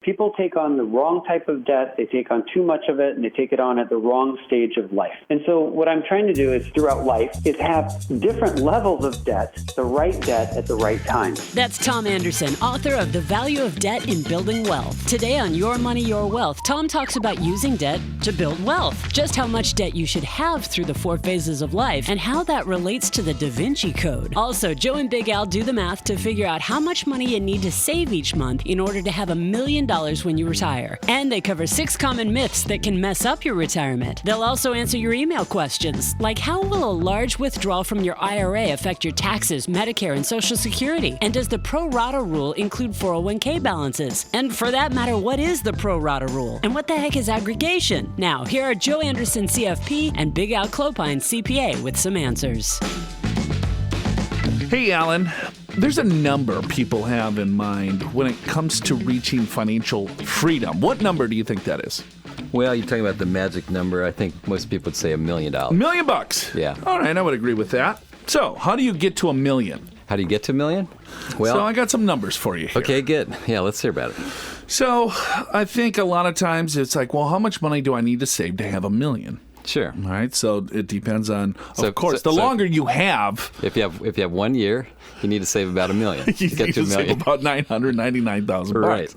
People take on the wrong type of debt, they take on too much of it, and they take it on at the wrong stage of life. And so what I'm trying to do is throughout life is have different levels of debt, the right debt at the right time. That's Tom Anderson, author of The Value of Debt in Building Wealth. Today on Your Money, Your Wealth, Tom talks about using debt to build wealth, just how much debt you should have through the 4 phases of life, and how that relates to the Da Vinci Code. Also, Joe and Big Al do the math to figure out how much money you need to save each month in order to have $1 million when you retire. And they cover 6 common myths that can mess up your retirement. They'll also answer your email questions, like how will a large withdrawal from your IRA affect your taxes, Medicare, and Social Security? And does the pro-rata rule include 401k balances? And for that matter, what is the pro-rata rule? And what the heck is aggregation? Now, here are Joe Anderson, CFP, and Big Al Clopine, CPA, with some answers. Hey, Alan. There's a number people have in mind when it comes to reaching financial freedom. What number do you think that is? Well, you're talking about the magic number. I think most people would say $1 million. $1 million? Yeah. All right, I would agree with that. So, how do you get to $1 million? How do you get to $1 million? Well, so I got some numbers for you here. Okay, good. Yeah, let's hear about it. So, I think a lot of times it's like, well, how much money do I need to save to have $1 million? Sure. All right, so it depends on, of course, the longer you have. If you have 1 year, you need to save about $1 million. You need to save about $999,000. Right.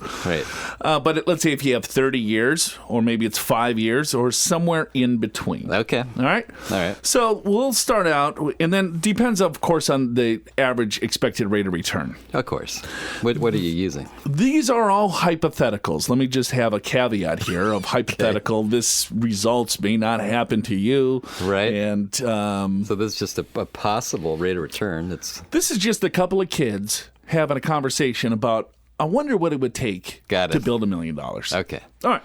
But let's say if you have 30 years, or maybe it's 5 years, or somewhere in between. Okay. All right? All right. So we'll start out, and then depends, of course, on the average expected rate of return. Of course. What are you using? These are all hypotheticals. Let me just have a caveat here of hypothetical. Okay. This results may not happen to you. Right. And so this is just a possible rate of return. This is just a couple of kids having a conversation about, I wonder what it would take to build $1 million. Okay. All right.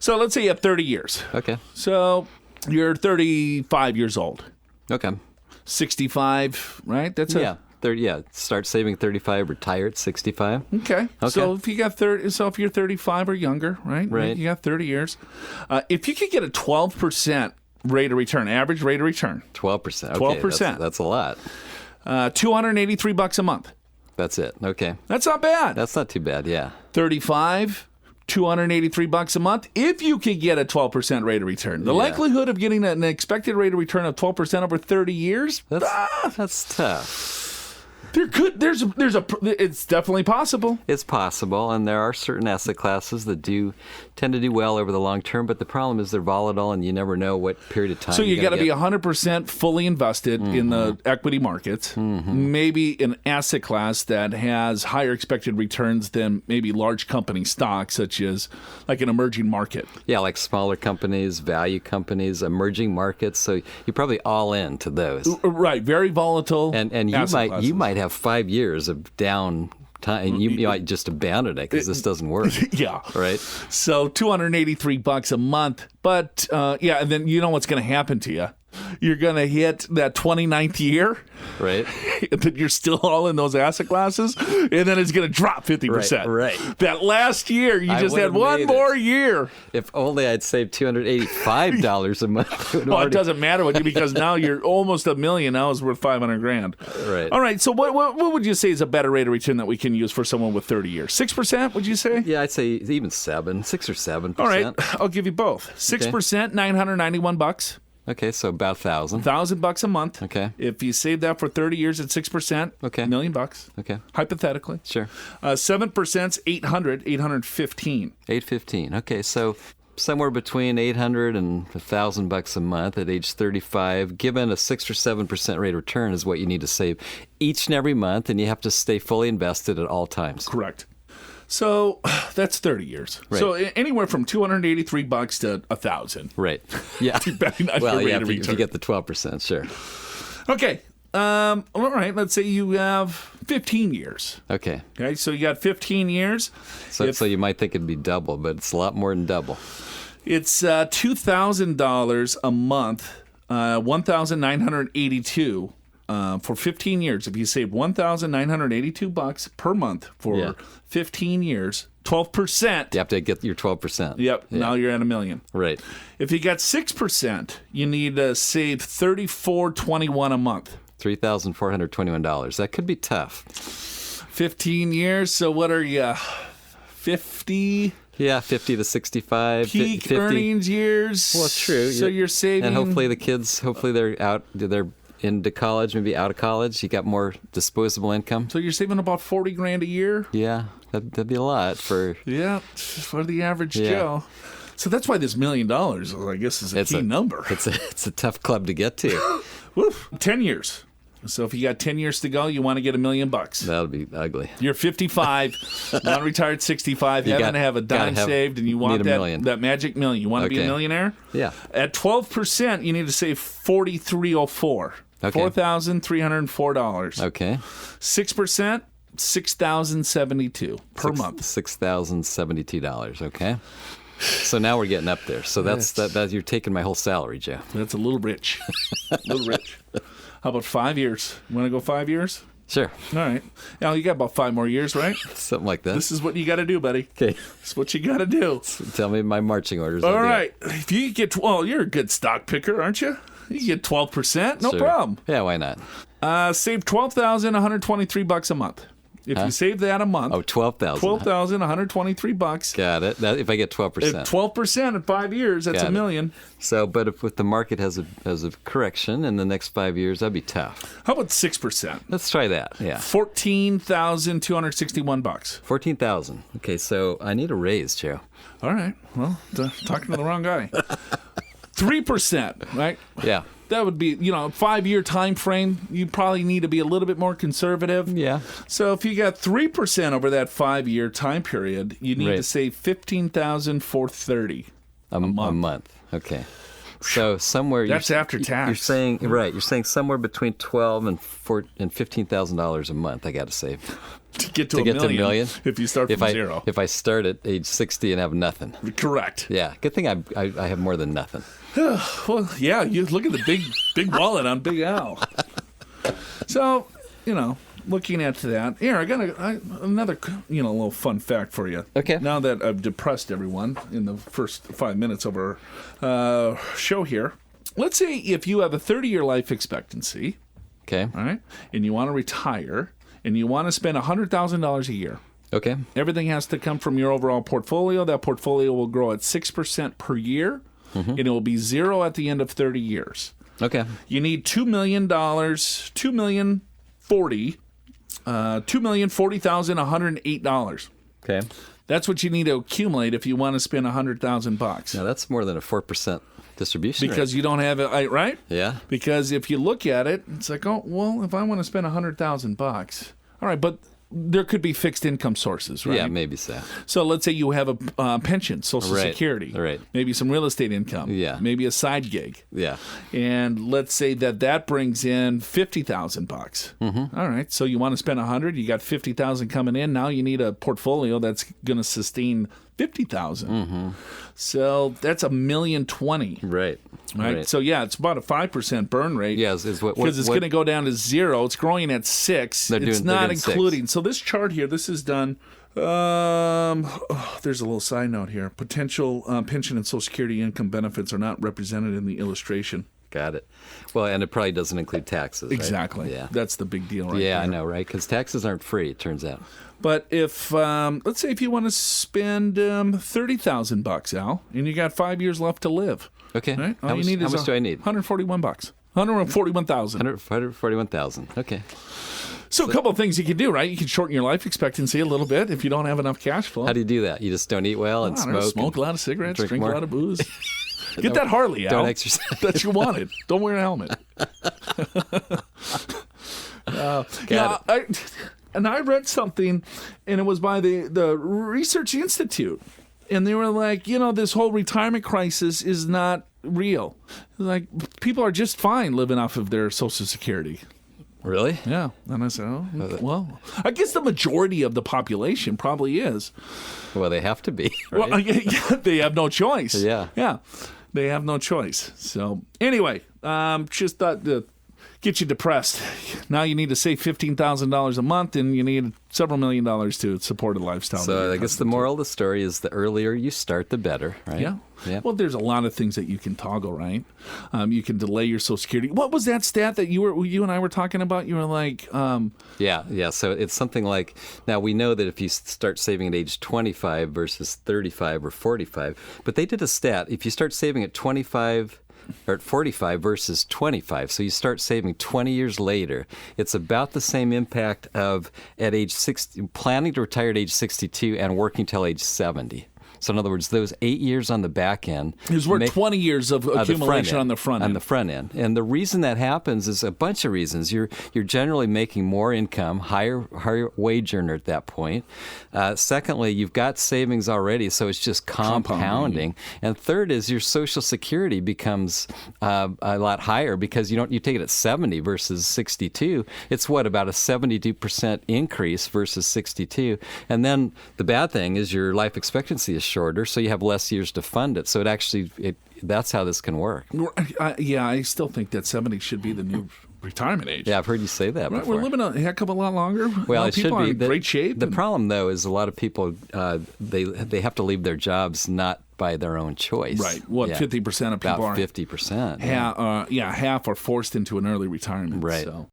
So let's say you have 30 years. Okay. So you're 35 years old. Okay. 65, right? That's yeah. 30, yeah. Start saving 35, retire at 65. Okay. So if you got 30, so if you're 35 or younger, right? Right. You got 30 years. If you could get a 12% rate of return, average rate of return. 12%. Okay, 12%. That's a lot. $283 a month. That's it. Okay. That's not bad. That's not too bad. Yeah. 35, $283 a month. If you could get a 12% rate of return, the likelihood of getting an expected rate of return of 12% over 30 years. That's tough. It's definitely possible. It's possible, and there are certain asset classes that do tend to do well over the long term, but the problem is they're volatile, and you never know what period of time. So you got to be 100% fully invested in the equity markets, maybe an asset class that has higher expected returns than maybe large company stocks, such as like an emerging market. Yeah, like smaller companies, value companies, emerging markets. So you're probably all in to those. Right, very volatile. And you might have 5 years of down time, and you might just abandon it because this doesn't work. Yeah. Right? So $283 a month. But, and then you know what's going to happen to you. You're going to hit that 29th year. Right. That you're still all in those asset classes. And then it's going to drop 50%. Right. That last year, you just had one more year. If only I'd saved $285 a month. Well, it doesn't matter with you because now you're almost $1 million. Now it's worth $500,000. Right. All right. So what would you say is a better rate of return that we can use for someone with 30 years? 6%, would you say? Yeah, I'd say even 6 or 7%. All right. I'll give you both. 6%, $991. Okay, so about $1,000. $1,000 a month. Okay. If you save that for 30 years at 6%, okay, $1 million. Okay. Hypothetically. Sure. 7%'s $815. $815. Okay, so somewhere between $800 and $1,000 a month at age 35, given a 6 or 7% rate of return, is what you need to save each and every month, and you have to stay fully invested at all times. Correct. So that's 30 years. Right. So anywhere from $283 to $1,000. Right. Yeah. Depending on your rate of return. If you get the 12%, sure. Okay. All right. Let's say you have 15 years. Okay. Okay. So you got 15 years. So you might think it'd be double, but it's a lot more than double. It's $2,000 a month, $1,982. For 15 years, if you save $1,982 per month for 15 years, 12%. You have to get your 12%. Yep. Yeah. Now you're at $1 million. Right. If you got 6%, you need to save $3,421 a month. $3,421. That could be tough. 15 years. So what are you? 50 Yeah, 50 to 65. peak 50. earnings years. Well, true. So you're saving. And hopefully the kids, they're into college, maybe out of college. You got more disposable income. So you're saving about 40 grand a year. Yeah, that'd be a lot for. Yeah, for the average Yeah. Joe. So that's why this $1 million, I guess, is a key number. It's a tough club to get to. Woof. 10 years. So if you got 10 years to go, you want to get $1 million. That'll be ugly. You're 55, non-retired 65, You having to have a dime saved, and you want need a million. that magic million. You want to be a Okay. millionaire? Yeah. At 12%, you need to save $4,304. Okay. $4,304. Okay. 6%, $6,072 per month. $6,072. Okay. So now we're getting up there. So that's you're taking my whole salary, Joe. That's a little rich. A little rich. How about 5 years? You want to go 5 years? Sure. All right. Now, you got about 5 more years, right? Something like that. This is what you got to do, buddy. Okay. This is what you got to do. Tell me my marching orders. All right. If you get, well, you're a good stock picker, aren't you? You get 12%. No Sure. problem. Yeah, why not? Save $12,123 a month. If you save that a month. Oh, 12,000. $12,123. Got it. If I get 12%. At 12% in 5 years, that's Got $1 it. million. So, but if the market has a correction in the next 5 years, that'd be tough. How about 6%? Let's try that. Yeah. $14,261. 14,000. Okay, so I need a raise, Joe. All right. Well, talking to the wrong guy. 3%, right? Yeah. That would be, 5-year time frame. You probably need to be a little bit more conservative. Yeah. So if you got 3% over that 5-year time period, you need to Right. save $15,430 A month. Okay. So somewhere That's after tax. You're saying right. You're saying somewhere between $12,000 and $15,000 a month. I got to save to get to, to a get million, to a million. if you start from zero. If I start at age 60 and have nothing. Correct. Yeah. Good thing I have more than nothing. Well, yeah. You look at the big wallet on Big Al. So, looking at that, here I got another little fun fact for you. Okay. Now that I've depressed everyone in the first 5 minutes of our show here, let's say if you have a 30-year life expectancy, Okay. all right, and you want to retire, and you want to spend $100,000 a year. Okay. Everything has to come from your overall portfolio. That portfolio will grow at 6% per year, and it will be zero at the end of 30 years. Okay. You need $2,040,108. Okay. That's what you need to accumulate if you want to spend $100,000. Now that's more than a 4% distribution Because rate. you don't have it, right? Yeah. Because if you look at it, it's like, oh, well, if I want to spend $100,000, all right, but there could be fixed income sources, right? Yeah, maybe so. So let's say you have a pension, Social Right, Security, right. maybe some real estate income, Yeah. maybe a side gig, Yeah. and let's say that brings in $50,000. All right, so you want to spend $100,000, you got $50,000 coming in. Now you need a portfolio that's going to sustain $50,000. So that's $1,020,000. Right. Right. So yeah, it's about a 5% burn rate. Yeah, is what because it's going to go down to zero. It's growing at 6. They're It's doing not 6. including. So this chart here, this is done. There's a little side note here. Potential pension and Social Security income benefits are not represented in the illustration. Got it. Well, and it probably doesn't include taxes. Right? Exactly. Yeah. That's the big deal, right? Yeah, there. I know, right? Because taxes aren't free, it turns out. But if let's say if you want to spend $30,000, Al, and you got 5 years left to live. Okay. Right? How much do I need? $141. $141,000. 141,000. Okay. So a couple of things you can do, right? You can shorten your life expectancy a little bit if you don't have enough cash flow. How do you do that? You just don't eat well and I don't know, smoke? smoke a lot of cigarettes, drink more? a lot of booze. Get that Harley, Al. Don't exercise. That you wanted. Don't wear a helmet. I read something, and it was by the Research Institute. And they were like, this whole retirement crisis is not real. Like, people are just fine living off of their Social Security. Really? Yeah. And I said, oh, well, I guess the majority of the population probably is. Well, they have to be. Right? Well, yeah, they have no choice. Yeah. Yeah. They have no choice. So, anyway, just thought to get you depressed. Now you need to save $15,000 a month, and you need several $1 million to support a lifestyle. So I guess the moral of the story is the earlier you start, the better, right? Yeah. Yeah. Well, there's a lot of things that you can toggle, right? You can delay your Social Security. What was that stat that you and I were talking about? You were like, Yeah. So it's something like, now we know that if you start saving at age 25 versus 35 or 45, but they did a stat. If you start saving at 25 or at 45 versus 25, so you start saving 20 years later, it's about the same impact of at age 60, planning to retire at age 62 and working till age 70. So in other words, those 8 years on the back end is worth 20 years of accumulation on the front end. On the front end. And the reason that happens is a bunch of reasons. You're generally making more income, higher wage earner at that point. Secondly, you've got savings already, so it's just compounding. And third is your Social Security becomes a lot higher because you take it at 70 versus 62. It's about a 72% increase versus 62. And then the bad thing is your life expectancy is shorter, so you have less years to fund it. So that's how this can work. I still think that 70 should be the new retirement age. Yeah, I've heard you say that before. We're living a heck of a lot longer. Well, it people should be. are in great shape. The problem, though, is a lot of people, they have to leave their jobs not by their own choice. Right. 50% of people about are. 50%. Half are forced into an early retirement. Right. So.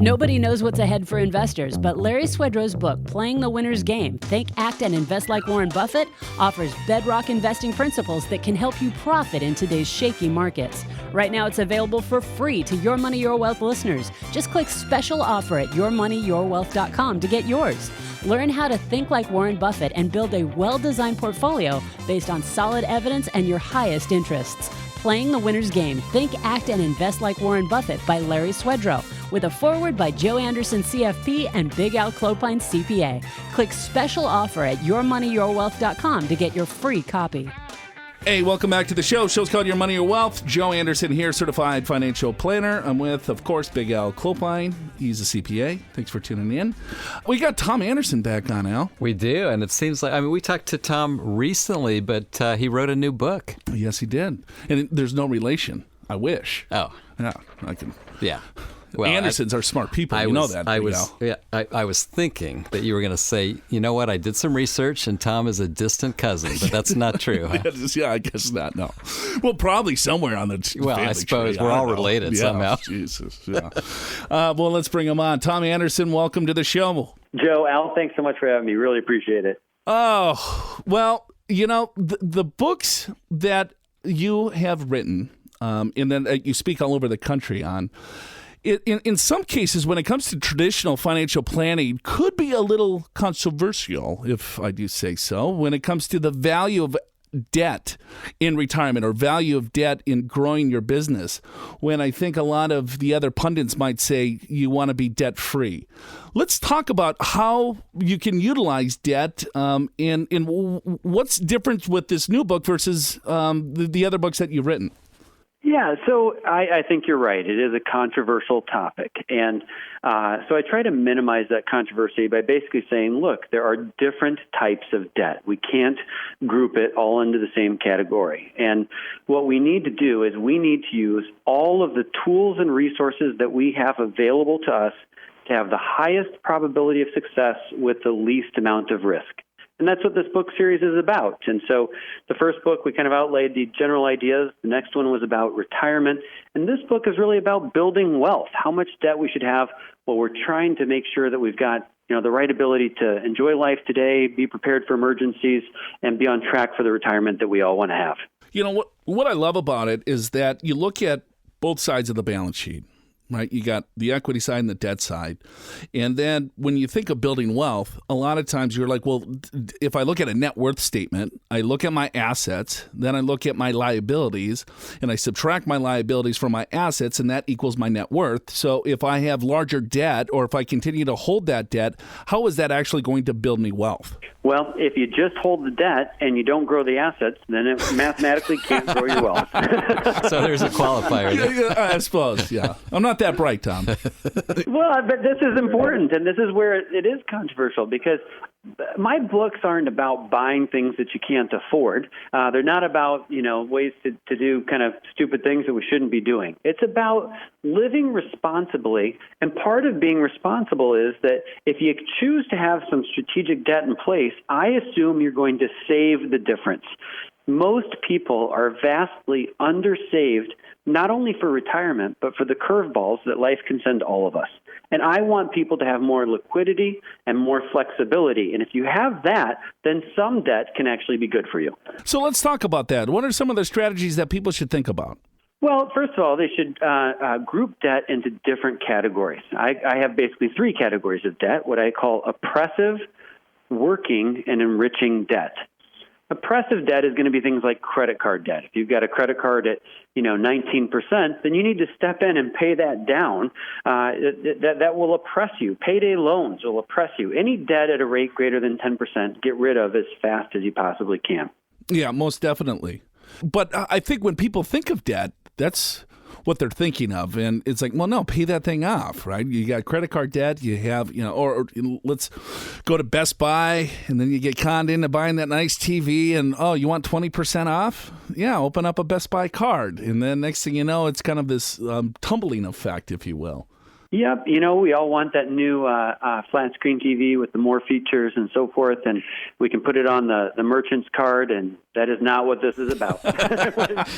Nobody knows what's ahead for investors, but Larry Swedroe's book, Playing the Winner's Game, Think, Act, and Invest Like Warren Buffett, offers bedrock investing principles that can help you profit in today's shaky markets. Right now, it's available for free to Your Money, Your Wealth listeners. Just click special offer at yourmoneyyourwealth.com to get yours. Learn how to think like Warren Buffett and build a well-designed portfolio based on solid evidence and your highest interests. Playing the Winner's Game, Think, Act, and Invest Like Warren Buffett by Larry Swedroe, with a foreword by Joe Anderson, CFP, and Big Al Clopine, CPA. Click special offer at yourmoneyyourwealth.com to get your free copy. Hey, welcome back to the show. Show's called Your Money, Your Wealth. Joe Anderson here, certified financial planner. I'm with, of course, Big Al Clopine. He's a CPA. Thanks for tuning in. We got Tom Anderson back on, Al. We do, and it seems like, we talked to Tom recently, but he wrote a new book. Yes, he did. And there's no relation. I wish. Oh. Yeah, I can. Yeah. Well, Andersons are smart people. You know that. I was thinking that you were going to say, you know what, I did some research and Tom is a distant cousin, but that's not true. Huh? Yeah, I guess not, no. Well, probably somewhere on the family I suppose tree. we're all related somehow. Jesus, yeah. Well, let's bring him on. Tom Anderson, welcome to the show. Joe, Al, thanks so much for having me. Really appreciate it. Oh, well, the books that you have written, and then you speak all over the country on, in some cases, when it comes to traditional financial planning, could be a little controversial, if I do say so, when it comes to the value of debt in retirement or value of debt in growing your business, when I think a lot of the other pundits might say you want to be debt-free. Let's talk about how you can utilize debt and what's different with this new book versus the other books that you've written. Yeah, so I think you're right. It is a controversial topic. And so I try to minimize that controversy by basically saying, look, there are different types of debt. We can't group it all into the same category. And what we need to do is we need to use all of the tools and resources that we have available to us to have the highest probability of success with the least amount of risk. And that's what this book series is about. And so the first book, we kind of outlaid the general ideas. The next one was about retirement. And this book is really about building wealth, how much debt we should have. Well, we're trying to make sure that we've got the right ability to enjoy life today, be prepared for emergencies, and be on track for the retirement that we all want to have. What I love about it is that you look at both sides of the balance sheet. Right, you got the equity side and the debt side. And then when you think of building wealth, a lot of times you're like, well, if I look at a net worth statement, I look at my assets, then I look at my liabilities, and I subtract my liabilities from my assets, and that equals my net worth. So if I have larger debt or if I continue to hold that debt, how is that actually going to build me wealth? Well, if you just hold the debt and you don't grow the assets, then it mathematically can't grow your wealth. So there's a qualifier there. Yeah, I suppose, yeah. I'm not that bright, Tom. Well, but this is important, and this is where it is controversial, because my books aren't about buying things that you can't afford. They're not about, ways to do kind of stupid things that we shouldn't be doing. It's about living responsibly. And part of being responsible is that if you choose to have some strategic debt in place, I assume you're going to save the difference. Most people are vastly undersaved, not only for retirement, but for the curveballs that life can send all of us. And I want people to have more liquidity and more flexibility. And if you have that, then some debt can actually be good for you. So let's talk about that. What are some of the strategies that people should think about? Well, first of all, they should group debt into different categories. I have basically three categories of debt, what I call oppressive, working, and enriching debt. Oppressive debt is going to be things like credit card debt. If you've got a credit card at 19%, then you need to step in and pay that down. That will oppress you. Payday loans will oppress you. Any debt at a rate greater than 10%, get rid of as fast as you possibly can. Yeah, most definitely. But I think when people think of debt, that's what they're thinking of. And it's like, well, no, pay that thing off, right? You got credit card debt, you have, or let's go to Best Buy and then you get conned into buying that nice TV and, oh, you want 20% off? Yeah, open up a Best Buy card. And then next thing you know, it's kind of this tumbling effect, if you will. Yep. We all want that new flat screen TV with the more features and so forth, and we can put it on the merchant's card, and that is not what this is about.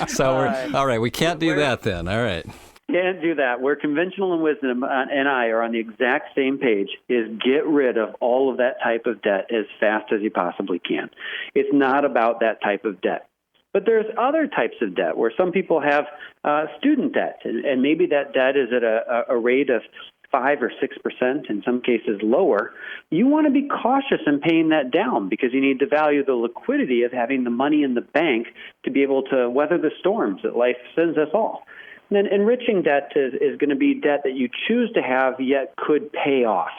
So, all right, we can't do that then. All right. Can't do that. Where conventional and wisdom and I are on the exact same page is get rid of all of that type of debt as fast as you possibly can. It's not about that type of debt. But there's other types of debt where some people have student debt, and maybe that debt is at a rate of 5 or 6%, in some cases lower. You want to be cautious in paying that down because you need to value the liquidity of having the money in the bank to be able to weather the storms that life sends us all. And then enriching debt is going to be debt that you choose to have yet could pay off.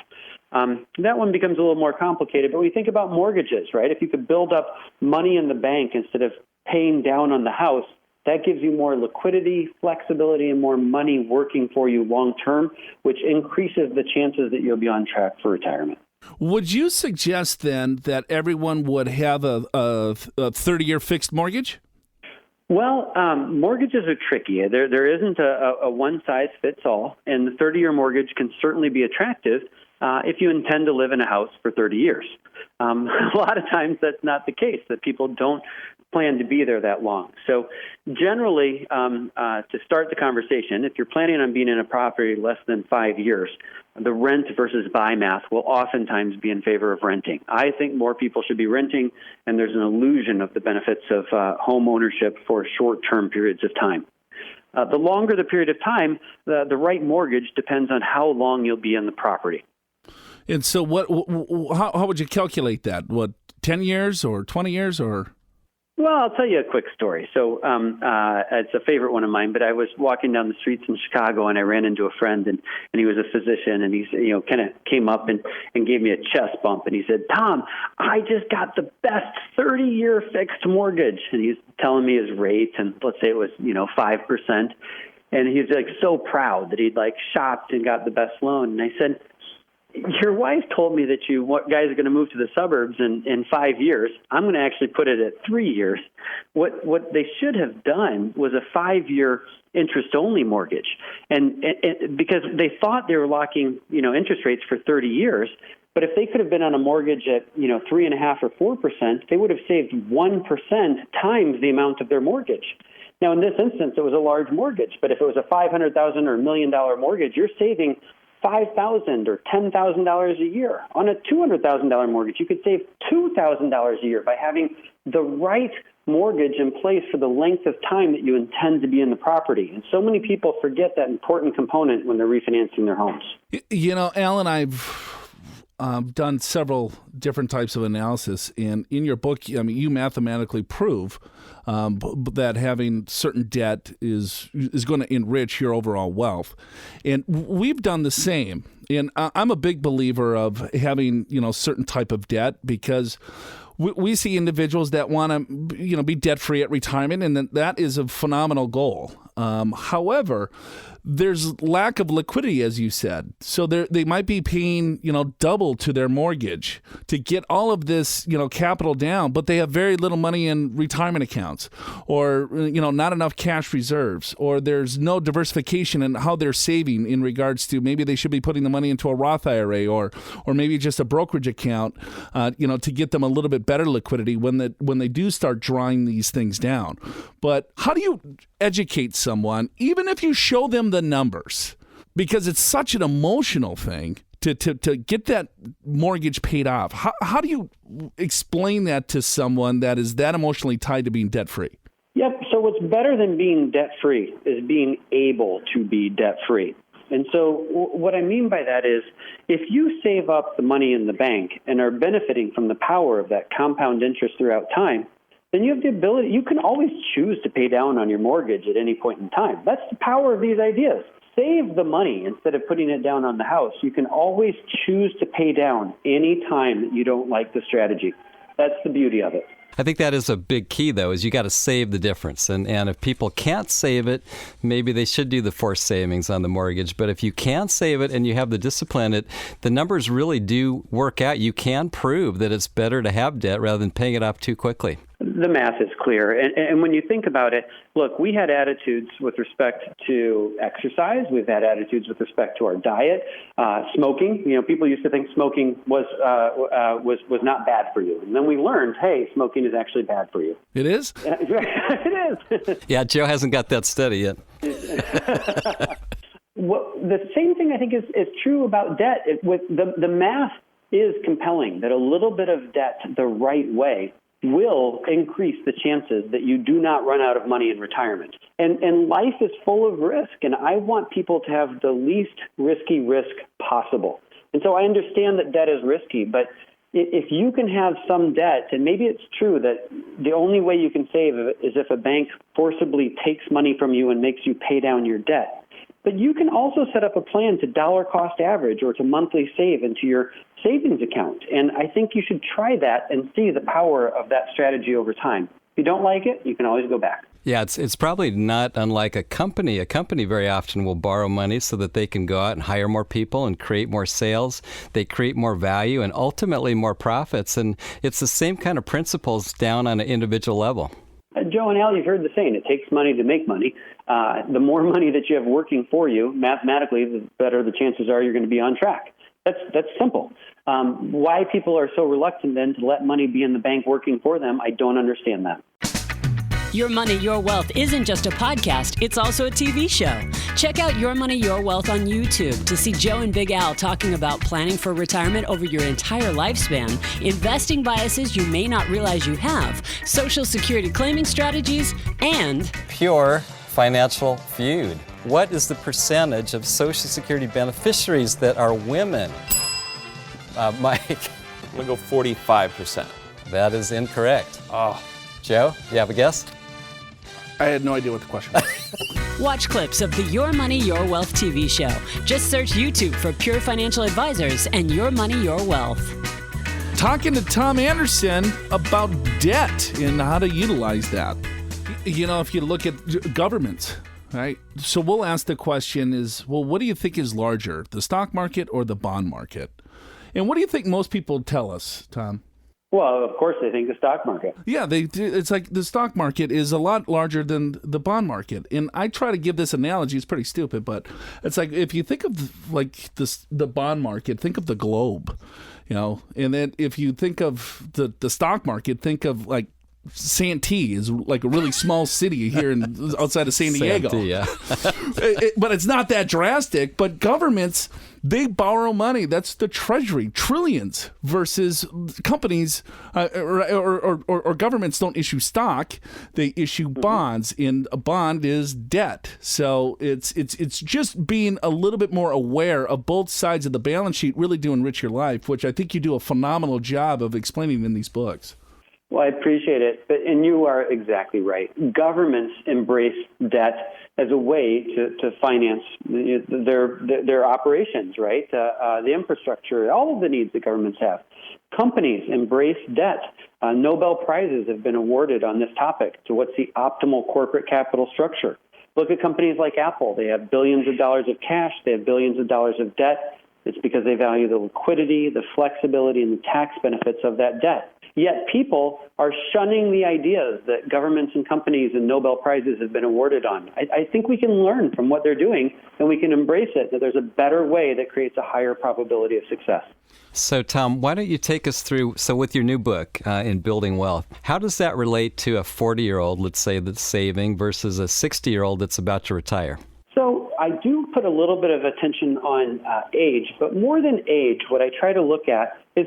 That one becomes a little more complicated, but we think about mortgages, right? If you could build up money in the bank instead of paying down on the house, that gives you more liquidity, flexibility, and more money working for you long term, which increases the chances that you'll be on track for retirement. Would you suggest then that everyone would have a 30-year fixed mortgage? Well, mortgages are tricky. There isn't a one-size-fits-all, and the 30-year mortgage can certainly be attractive if you intend to live in a house for 30 years. A lot of times that's not the case, that people don't plan to be there that long. So generally, to start the conversation, if you're planning on being in a property less than 5 years, the rent versus buy math will oftentimes be in favor of renting. I think more people should be renting, and there's an illusion of the benefits of home ownership for short-term periods of time. The longer the period of time, the right mortgage depends on how long you'll be in the property. And so how would you calculate that? 10 years or 20 years or? Well, I'll tell you a quick story. So it's a favorite one of mine, but I was walking down the streets in Chicago and I ran into a friend and he was a physician and he's, kind of came up and gave me a chest bump and he said, "Tom, I just got the best 30-year fixed mortgage." And he's telling me his rate and let's say it was, 5%. And he's like so proud that he'd shopped and got the best loan. And I said, "Your wife told me that you guys are going to move to the suburbs in 5 years. I'm going to actually put it at 3 years." What they should have done was a 5-year interest-only mortgage, and because they thought they were locking interest rates for 30 years. But if they could have been on a mortgage at 3.5% or 4%, they would have saved 1% times the amount of their mortgage. Now, in this instance, it was a large mortgage, but if it was a $500,000 or $1 million mortgage, you're saving $5,000 or $10,000 a year. On a $200,000 mortgage, you could save $2,000 a year by having the right mortgage in place for the length of time that you intend to be in the property. And so many people forget that important component when they're refinancing their homes. Alan, I've done several different types of analysis, and in your book, you mathematically prove that having certain debt is going to enrich your overall wealth, and we've done the same. And I'm a big believer of having certain type of debt because we see individuals that want to be debt free at retirement, and that is a phenomenal goal. However, there's lack of liquidity, as you said. So they might be paying, double to their mortgage to get all of this, capital down, but they have very little money in retirement accounts, or, not enough cash reserves, or there's no diversification in how they're saving in regards to maybe they should be putting the money into a Roth IRA or maybe just a brokerage account, to get them a little bit better liquidity when they do start drawing these things down. But how do you educate someone, even if you show them the numbers, because it's such an emotional thing to get that mortgage paid off? How do you explain that to someone that is that emotionally tied to being debt-free? Yep. So what's better than being debt-free is being able to be debt-free. And so what I mean by that is, if you save up the money in the bank and are benefiting from the power of that compound interest throughout time, then you have the ability, you can always choose to pay down on your mortgage at any point in time. That's the power of these ideas. Save the money instead of putting it down on the house. You can always choose to pay down any time that you don't like the strategy. That's the beauty of it. I think that is a big key, though, is you got to save the difference. And if people can't save it, maybe they should do the forced savings on the mortgage. But if you can save it and you have the discipline, the numbers really do work out. You can prove that it's better to have debt rather than paying it off too quickly. The math is clear. And when you think about it, look, we had attitudes with respect to exercise. We've had attitudes with respect to our diet, smoking. People used to think smoking was not bad for you. And then we learned, hey, smoking is actually bad for you. It is? It is. Yeah, Joe hasn't got that study yet. Well, the same thing I think is true about debt. With the math is compelling that a little bit of debt the right way will increase the chances that you do not run out of money in retirement. And life is full of risk, and I want people to have the least risky risk possible. And so I understand that debt is risky, but if you can have some debt, and maybe it's true that the only way you can save is if a bank forcibly takes money from you and makes you pay down your debt. But you can also set up a plan to dollar cost average or to monthly save into your savings account. And I think you should try that and see the power of that strategy over time. If you don't like it, you can always go back. Yeah, it's probably not unlike a company. A company very often will borrow money so that they can go out and hire more people and create more sales. They create more value and ultimately more profits. And it's the same kind of principles down on an individual level. Joe and Al, you've heard the saying, it takes money to make money. The more money that you have working for you, mathematically, the better the chances are you're going to be on track. That's simple. Why people are so reluctant then to let money be in the bank working for them, I don't understand that. Your Money, Your Wealth isn't just a podcast, it's also a TV show. Check out Your Money, Your Wealth on YouTube to see Joe and Big Al talking about planning for retirement over your entire lifespan, investing biases you may not realize you have, Social Security claiming strategies, and pure financial feud. What is the percentage of Social Security beneficiaries that are women? Mike? I'm going to go 45%. That is incorrect. Oh. Joe, you have a guess? I had no idea what the question was. watch clips of the Your Money, Your Wealth TV show. Just search YouTube for Pure Financial Advisors and Your Money, Your Wealth. Talking to Tom Anderson about debt and how to utilize that. If you look at governments, right? So we'll ask the question is, well, what do you think is larger, the stock market or the bond market? And what do you think most people tell us, Tom? Well, of course, they think the stock market. Yeah, they do. It's like the stock market is a lot larger than the bond market. And I try to give this analogy. It's pretty stupid, but it's like if you think of like the bond market, think of the globe, and then if you think of the stock market, think of like Santee is like a really small city here outside of San Diego. Santee, yeah. But it's not that drastic. But governments, they borrow money. That's the treasury, trillions, versus companies or governments don't issue stock. They issue bonds, and a bond is debt. So it's just being a little bit more aware of both sides of the balance sheet really do enrich your life, which I think you do a phenomenal job of explaining in these books. Well, I appreciate it, and you are exactly right. Governments embrace debt as a way to finance their operations, right? The infrastructure, all of the needs that governments have. Companies embrace debt. Nobel Prizes have been awarded on this topic to what's the optimal corporate capital structure. Look at companies like Apple. They have billions of dollars of cash. They have billions of dollars of debt. It's because they value the liquidity, the flexibility, and the tax benefits of that debt. Yet people are shunning the ideas that governments and companies and Nobel Prizes have been awarded on. I think we can learn from what they're doing, and we can embrace it, that there's a better way that creates a higher probability of success. So, Tom, why don't you take us through, with your new book, In Building Wealth, how does that relate to a 40-year-old, let's say, that's saving versus a 60-year-old that's about to retire? So I do put a little bit of attention on age, but more than age, what I try to look at is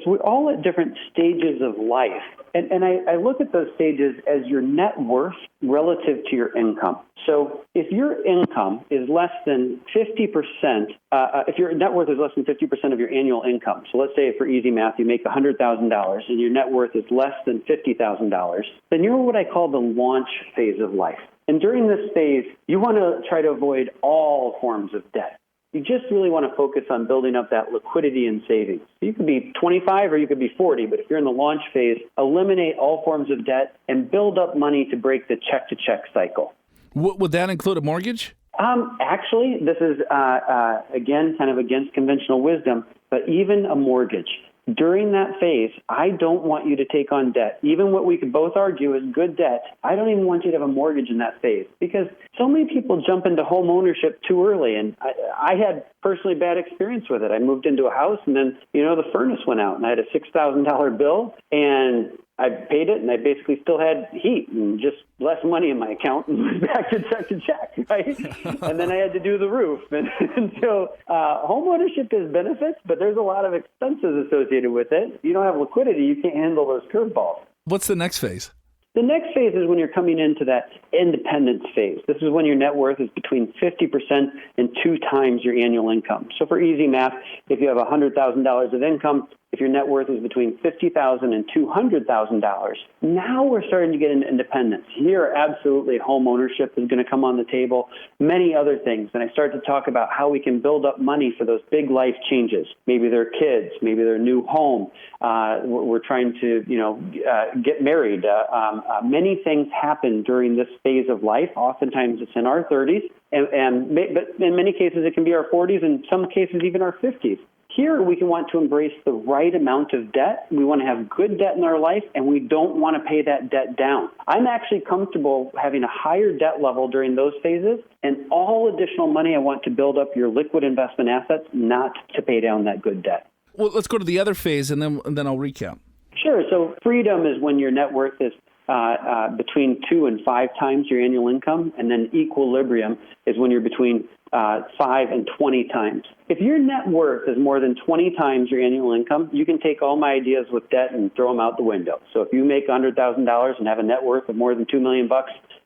we're all at different stages of life. And I look at those stages as your net worth relative to your income. So if your income is less than 50%, if your net worth is less than 50% of your annual income, so let's say for easy math, you make $100,000 and your net worth is less than $50,000, then you're what I call the launch phase of life. And during this phase, you want to try to avoid all forms of debt. You just really want to focus on building up that liquidity and savings. You could be 25 or you could be 40, but if you're in the launch phase, eliminate all forms of debt and build up money to break the check-to-check cycle. Would that include a mortgage? Actually, this is, again, kind of against conventional wisdom, but even a mortgage. During that phase, I don't want you to take on debt. Even what we could both argue is good debt, I don't even want you to have a mortgage in that phase because so many people jump into home ownership too early. And I had personally bad experience with it. I moved into a house and then, the furnace went out and I had a $6,000 bill and I paid it and I basically still had heat and just less money in my account and back to check, right? And then I had to do the roof. And so home ownership has benefits, but there's a lot of expenses associated with it. If you don't have liquidity, you can't handle those curveballs. What's the next phase? The next phase is when you're coming into that independence phase. This is when your net worth is between 50% and 2 times your annual income. So for easy math, if you have $100,000 of income, if your net worth is between $50,000 and $200,000, now we're starting to get into independence. Here, absolutely, home ownership is going to come on the table, many other things. And I start to talk about how we can build up money for those big life changes. Maybe they're kids, maybe their new home. We're trying to, get married. Many things happen during this phase of life. Oftentimes it's in our 30s, but in many cases it can be our 40s, and in some cases even our 50s. Here, we can want to embrace the right amount of debt. We want to have good debt in our life, and we don't want to pay that debt down. I'm actually comfortable having a higher debt level during those phases, and all additional money I want to build up your liquid investment assets, not to pay down that good debt. Well, let's go to the other phase, and then I'll recap. Sure. So freedom is when your net worth is between 2 and 5 times your annual income, and then equilibrium is when you're between 5 and 20 times. If your net worth is more than 20 times your annual income, you can take all my ideas with debt and throw them out the window. So if you make $100,000 and have a net worth of more than $2 million,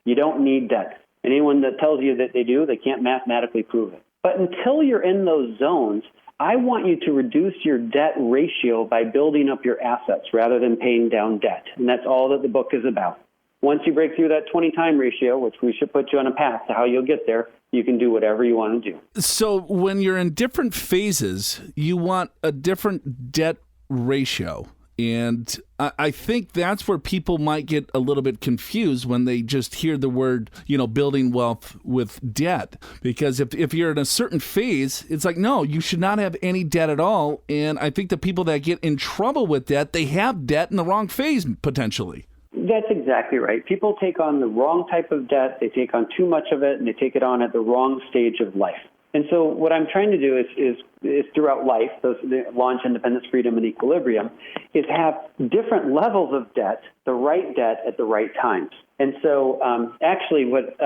you don't need debt. Anyone that tells you that they do, they can't mathematically prove it. But until you're in those zones, I want you to reduce your debt ratio by building up your assets rather than paying down debt. And that's all that the book is about. Once you break through that 20-time ratio, which we should put you on a path to how you'll get there, you can do whatever you want to do. So when you're in different phases, you want a different debt ratio. And I think that's where people might get a little bit confused when they just hear the word, building wealth with debt. Because if you're in a certain phase, it's like, no, you should not have any debt at all. And I think the people that get in trouble with debt, they have debt in the wrong phase, potentially. That's exactly right. People take on the wrong type of debt. They take on too much of it, and they take it on at the wrong stage of life. And so what I'm trying to do is throughout life, the launch independence, freedom, and equilibrium, is have different levels of debt, the right debt at the right times. And so actually what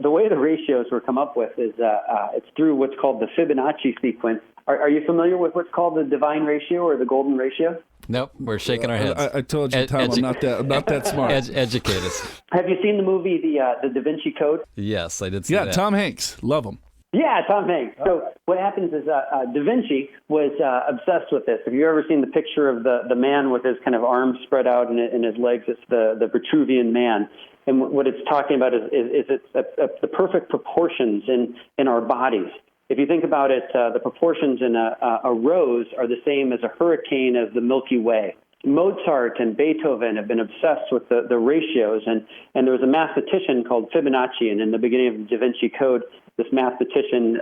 the way the ratios were come up with is it's through what's called the Fibonacci sequence. Are you familiar with what's called the divine ratio or the golden ratio? Nope, we're shaking our heads. I told you, Tom, I'm not that smart. Educate us. Have you seen the movie The Da Vinci Code? Yes, I did see that. Yeah, Tom Hanks. Love him. Yeah, Tom Hanks. So what happens is Da Vinci was obsessed with this. Have you ever seen the picture of the man with his kind of arms spread out and his legs? It's the Vitruvian man. And what it's talking about is it's the perfect proportions in our bodies. If you think about it, the proportions in a rose are the same as a hurricane as the Milky Way. Mozart and Beethoven have been obsessed with the ratios, and there was a mathematician called Fibonacci, and in the beginning of the Da Vinci Code, this mathematician,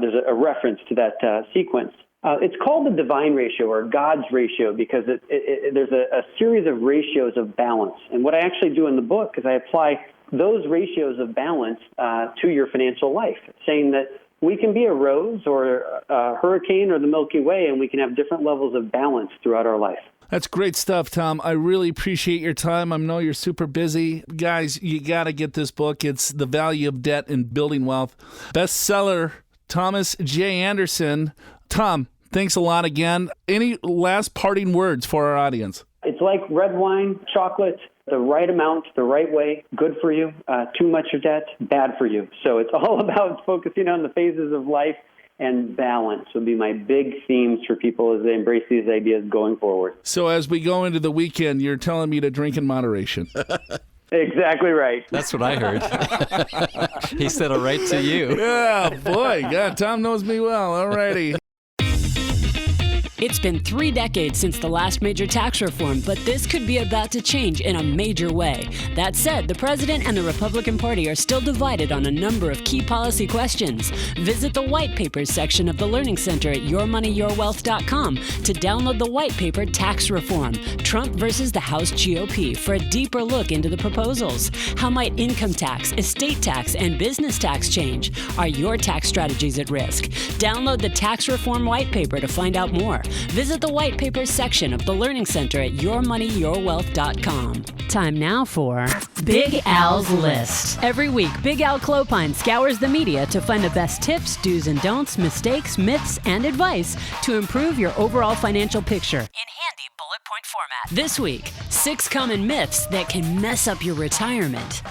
there's a reference to that sequence. It's called the divine ratio or God's ratio because there's a series of ratios of balance. And what I actually do in the book is I apply those ratios of balance to your financial life, saying that we can be a rose or a hurricane or the Milky Way, and we can have different levels of balance throughout our life. That's great stuff, Tom. I really appreciate your time. I know you're super busy. Guys, you got to get this book. It's The Value of Debt in Building Wealth. Bestseller, Thomas J. Anderson. Tom, thanks a lot again. Any last parting words for our audience? It's like red wine, chocolate, the right amount, the right way, good for you. Too much of debt, bad for you. So it's all about focusing on the phases of life, and balance would be my big themes for people as they embrace these ideas going forward. So as we go into the weekend, you're telling me to drink in moderation. Exactly right. That's what I heard. He said it right to you. Yeah, boy. God, Tom knows me well. All righty. It's been 3 decades since the last major tax reform, but this could be about to change in a major way. That said, the president and the Republican Party are still divided on a number of key policy questions. Visit the white papers section of the Learning Center at yourmoneyyourwealth.com to download the white paper Tax Reform, Trump versus the House GOP, for a deeper look into the proposals. How might income tax, estate tax, and business tax change? Are your tax strategies at risk? Download the Tax Reform white paper to find out more. Visit the white papers section of the Learning Center at yourmoneyyourwealth.com. Time now for Big Al's List. Every week, Big Al Clopine scours the media to find the best tips, do's and don'ts, mistakes, myths, and advice to improve your overall financial picture in handy bullet point format. This week, 6 common myths that can mess up your retirement.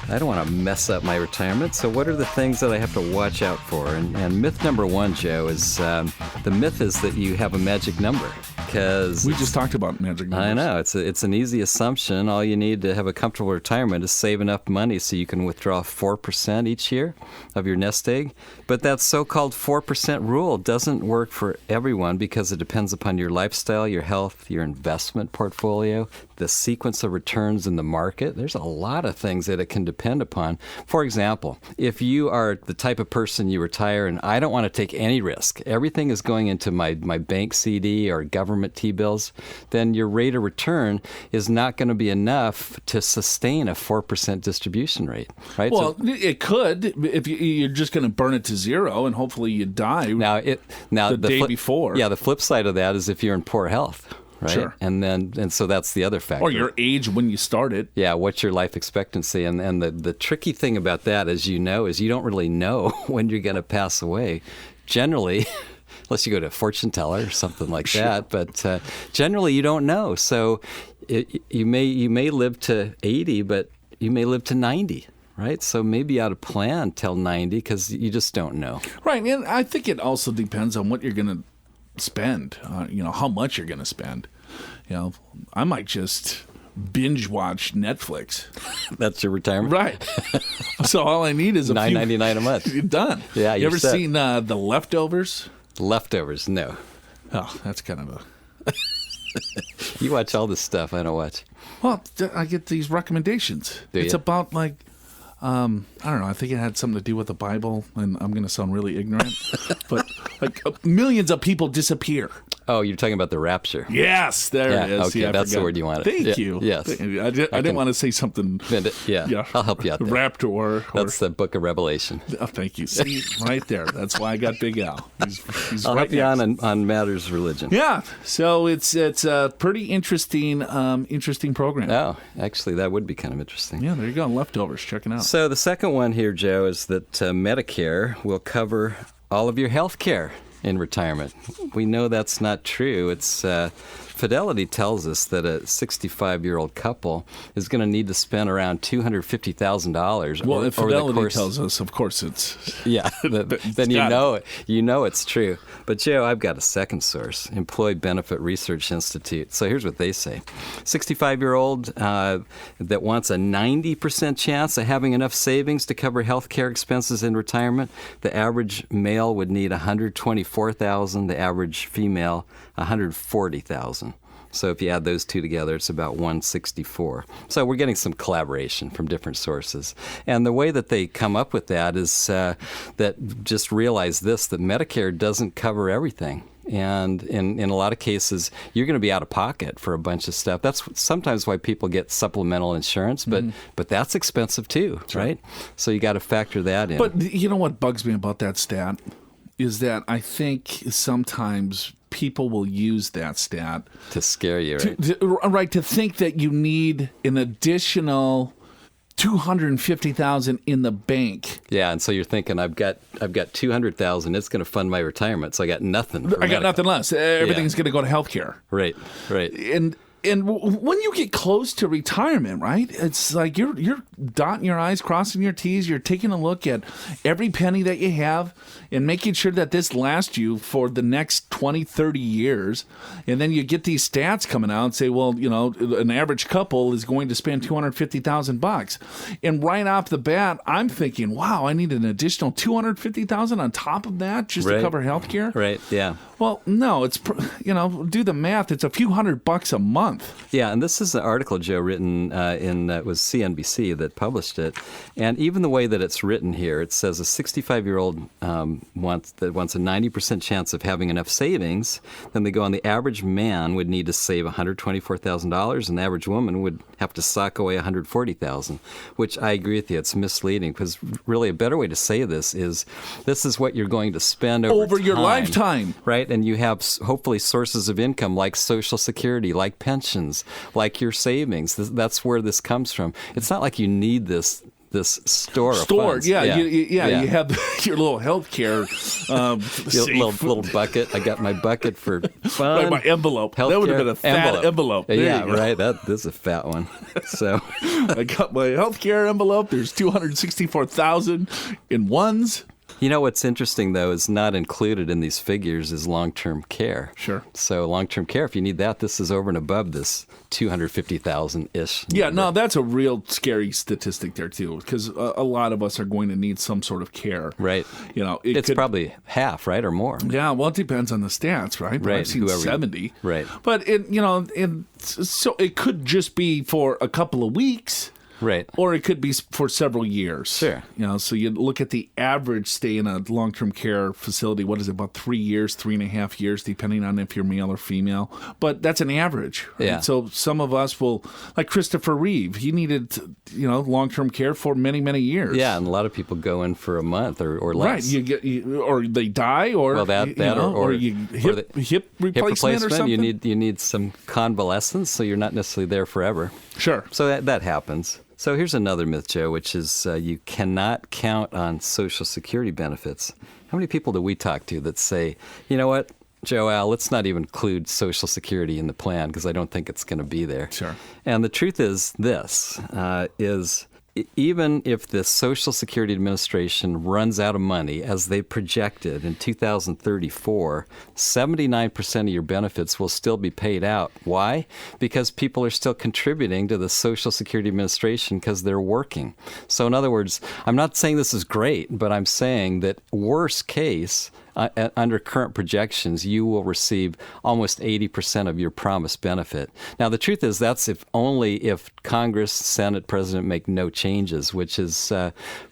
I don't want to mess up my retirement, so what are the things that I have to watch out for? And myth number 1, Joe, is the myth is that you have a magic number. Because we just talked about magic numbers. I know. It's an easy assumption. All you need to have a comfortable retirement is save enough money so you can withdraw 4% each year of your nest egg. But that so-called 4% rule doesn't work for everyone because it depends upon your lifestyle, your health, your investment portfolio, the sequence of returns in the market. There's a lot of things that it can depend upon. For example, if you are the type of person you retire and I don't want to take any risk, everything is going into my bank CD or government T-bills, then your rate of return is not going to be enough to sustain a 4% distribution rate, right? Well, it could if you're just going to burn it to zero and hopefully you die the day before. Yeah, the flip side of that is if you're in poor health. Right? Sure. And so that's the other factor. Or your age when you started. Yeah, what's your life expectancy? And the tricky thing about that, as you know, is you don't really know when you're going to pass away. Generally, unless you go to a fortune teller or something like that, but generally you don't know. So you may live to 80, but you may live to 90. Right? So maybe you ought to plan till 90 because you just don't know. Right. And I think it also depends on what you're going to spend, how much you're going to spend. I might just binge watch Netflix. That's your retirement? Right. So all I need is $9.99 a month. You're done. Yeah, you ever seen The Leftovers? Leftovers? No. Oh, that's kind of a... You watch all this stuff I don't watch. Well, I get these recommendations. It's about I don't know. I think it had something to do with the Bible, and I'm going to sound really ignorant, but millions of people disappear. Oh, you're talking about the rapture. Yes, there it is. Okay, that's the word you wanted. Thank you. Yes. I didn't want to say something. Yeah, I'll help you out there. Raptor. That's the book of Revelation. Oh, thank you. See, right there. That's why I got Big Al. He's I'll right help you on matters religion. Yeah. So it's a pretty interesting program. Oh, actually, that would be kind of interesting. Yeah, there you go. Leftovers. Check it out. So the second one here, Joe, is that Medicare will cover all of your health care in retirement. We know that's not true. It's Fidelity tells us that a 65-year-old couple is going to need to spend around $250,000. Well, if Fidelity tells us, of course it's... Yeah, then you know it. You know it's true. But, Joe, I've got a second source, Employee Benefit Research Institute. So here's what they say. 65-year-old that wants a 90% chance of having enough savings to cover health care expenses in retirement, the average male would need $124,000, the average female $140,000. So if you add those two together, it's about 164. So we're getting some collaboration from different sources. And the way that they come up with that is that just realize this, that Medicare doesn't cover everything. And in a lot of cases, you're going to be out of pocket for a bunch of stuff. That's sometimes why people get supplemental insurance, but that's expensive too, right? So you got to factor that in. But you know what bugs me about that stat is that I think sometimes people will use that stat to scare you, right? To think that you need an additional $250,000 in the bank. Yeah, and so you're thinking, I've got $200,000. It's going to fund my retirement, so I got nothing. I got nothing less. Everything's going to go to healthcare. Right. And when you get close to retirement, right, it's like you're dotting your I's, crossing your T's. You're taking a look at every penny that you have and making sure that this lasts you for the next 20, 30 years. And then you get these stats coming out and say, well, you know, an average couple is going to spend $250,000. And right off the bat, I'm thinking, wow, I need an additional $250,000 on top of that just to cover health care? Right, yeah. Well, no, it's, do the math. It's a few $100 a month. Yeah, and this is an article, Joe, written it was CNBC that published it. And even the way that it's written here, it says a 65-year-old wants a 90% chance of having enough savings. Then they go on, the average man would need to save $124,000, and the average woman would have to sock away $140,000, which I agree with you. It's misleading because really a better way to say this is what you're going to spend over your lifetime. Right? And you have hopefully sources of income like Social Security, like pensions, like your savings. That's where this comes from. It's not like you need this store of funds. You have your little healthcare little bucket. I got my bucket for fun. My envelope. That would have been a fat envelope. Yeah, right. This is a fat one. So I got my healthcare envelope. There's $264,000 in ones. You know what's interesting, though, is not included in these figures is long-term care. Sure. So long-term care, if you need that, this is over and above this $250,000-ish. Yeah, no, that's a real scary statistic there, too, because a lot of us are going to need some sort of care. Right. It's probably half, right, or more. Yeah, well, it depends on the stats, right? But right. I've seen 70. Right. But, so it could just be for a couple of weeks. Right. Or it could be for several years. Sure. So you look at the average stay in a long-term care facility, what is it, about 3 years, 3.5 years, depending on if you're male or female. But that's an average. Right? Yeah. So some of us will, like Christopher Reeve, he needed, long-term care for many, many years. Yeah, and a lot of people go in for a month or less. Right. Or they die, or or hip replacement or something. You need some convalescence, so you're not necessarily there forever. Sure. So that happens. So here's another myth, Joe, which is you cannot count on Social Security benefits. How many people do we talk to that say, you know what, Joe, Al, let's not even include Social Security in the plan because I don't think it's going to be there. Sure. And the truth is this, even if the Social Security Administration runs out of money, as they projected in 2034, 79% of your benefits will still be paid out. Why? Because people are still contributing to the Social Security Administration because they're working. So in other words, I'm not saying this is great, but I'm saying that worst case, under current projections, you will receive almost 80% of your promised benefit. Now, the truth is that's if Congress, Senate, President make no changes, which is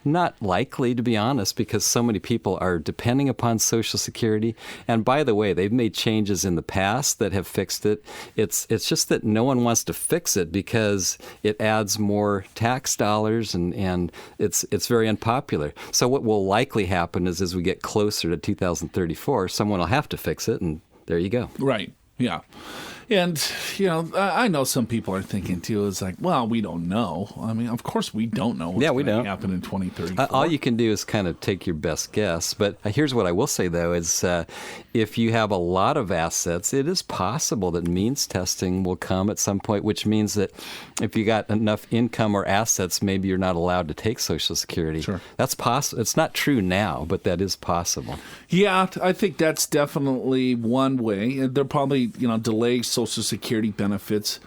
not likely, to be honest, because so many people are depending upon Social Security. And by the way, they've made changes in the past that have fixed it. It's just that no one wants to fix it because it adds more tax dollars and it's very unpopular. So what will likely happen is as we get closer to 2034, someone will have to fix it, and there you go. Right. Yeah. And, I know some people are thinking, too, it's like, well, we don't know. I mean, of course we don't know what's going to happen in 2034. All you can do is kind of take your best guess. But here's what I will say, though, is if you have a lot of assets, it is possible that means testing will come at some point, which means that if you got enough income or assets, maybe you're not allowed to take Social Security. Sure. That's possible. It's not true now, but that is possible. Yeah, I think that's definitely one way. They'll probably, delay Social Social Security benefits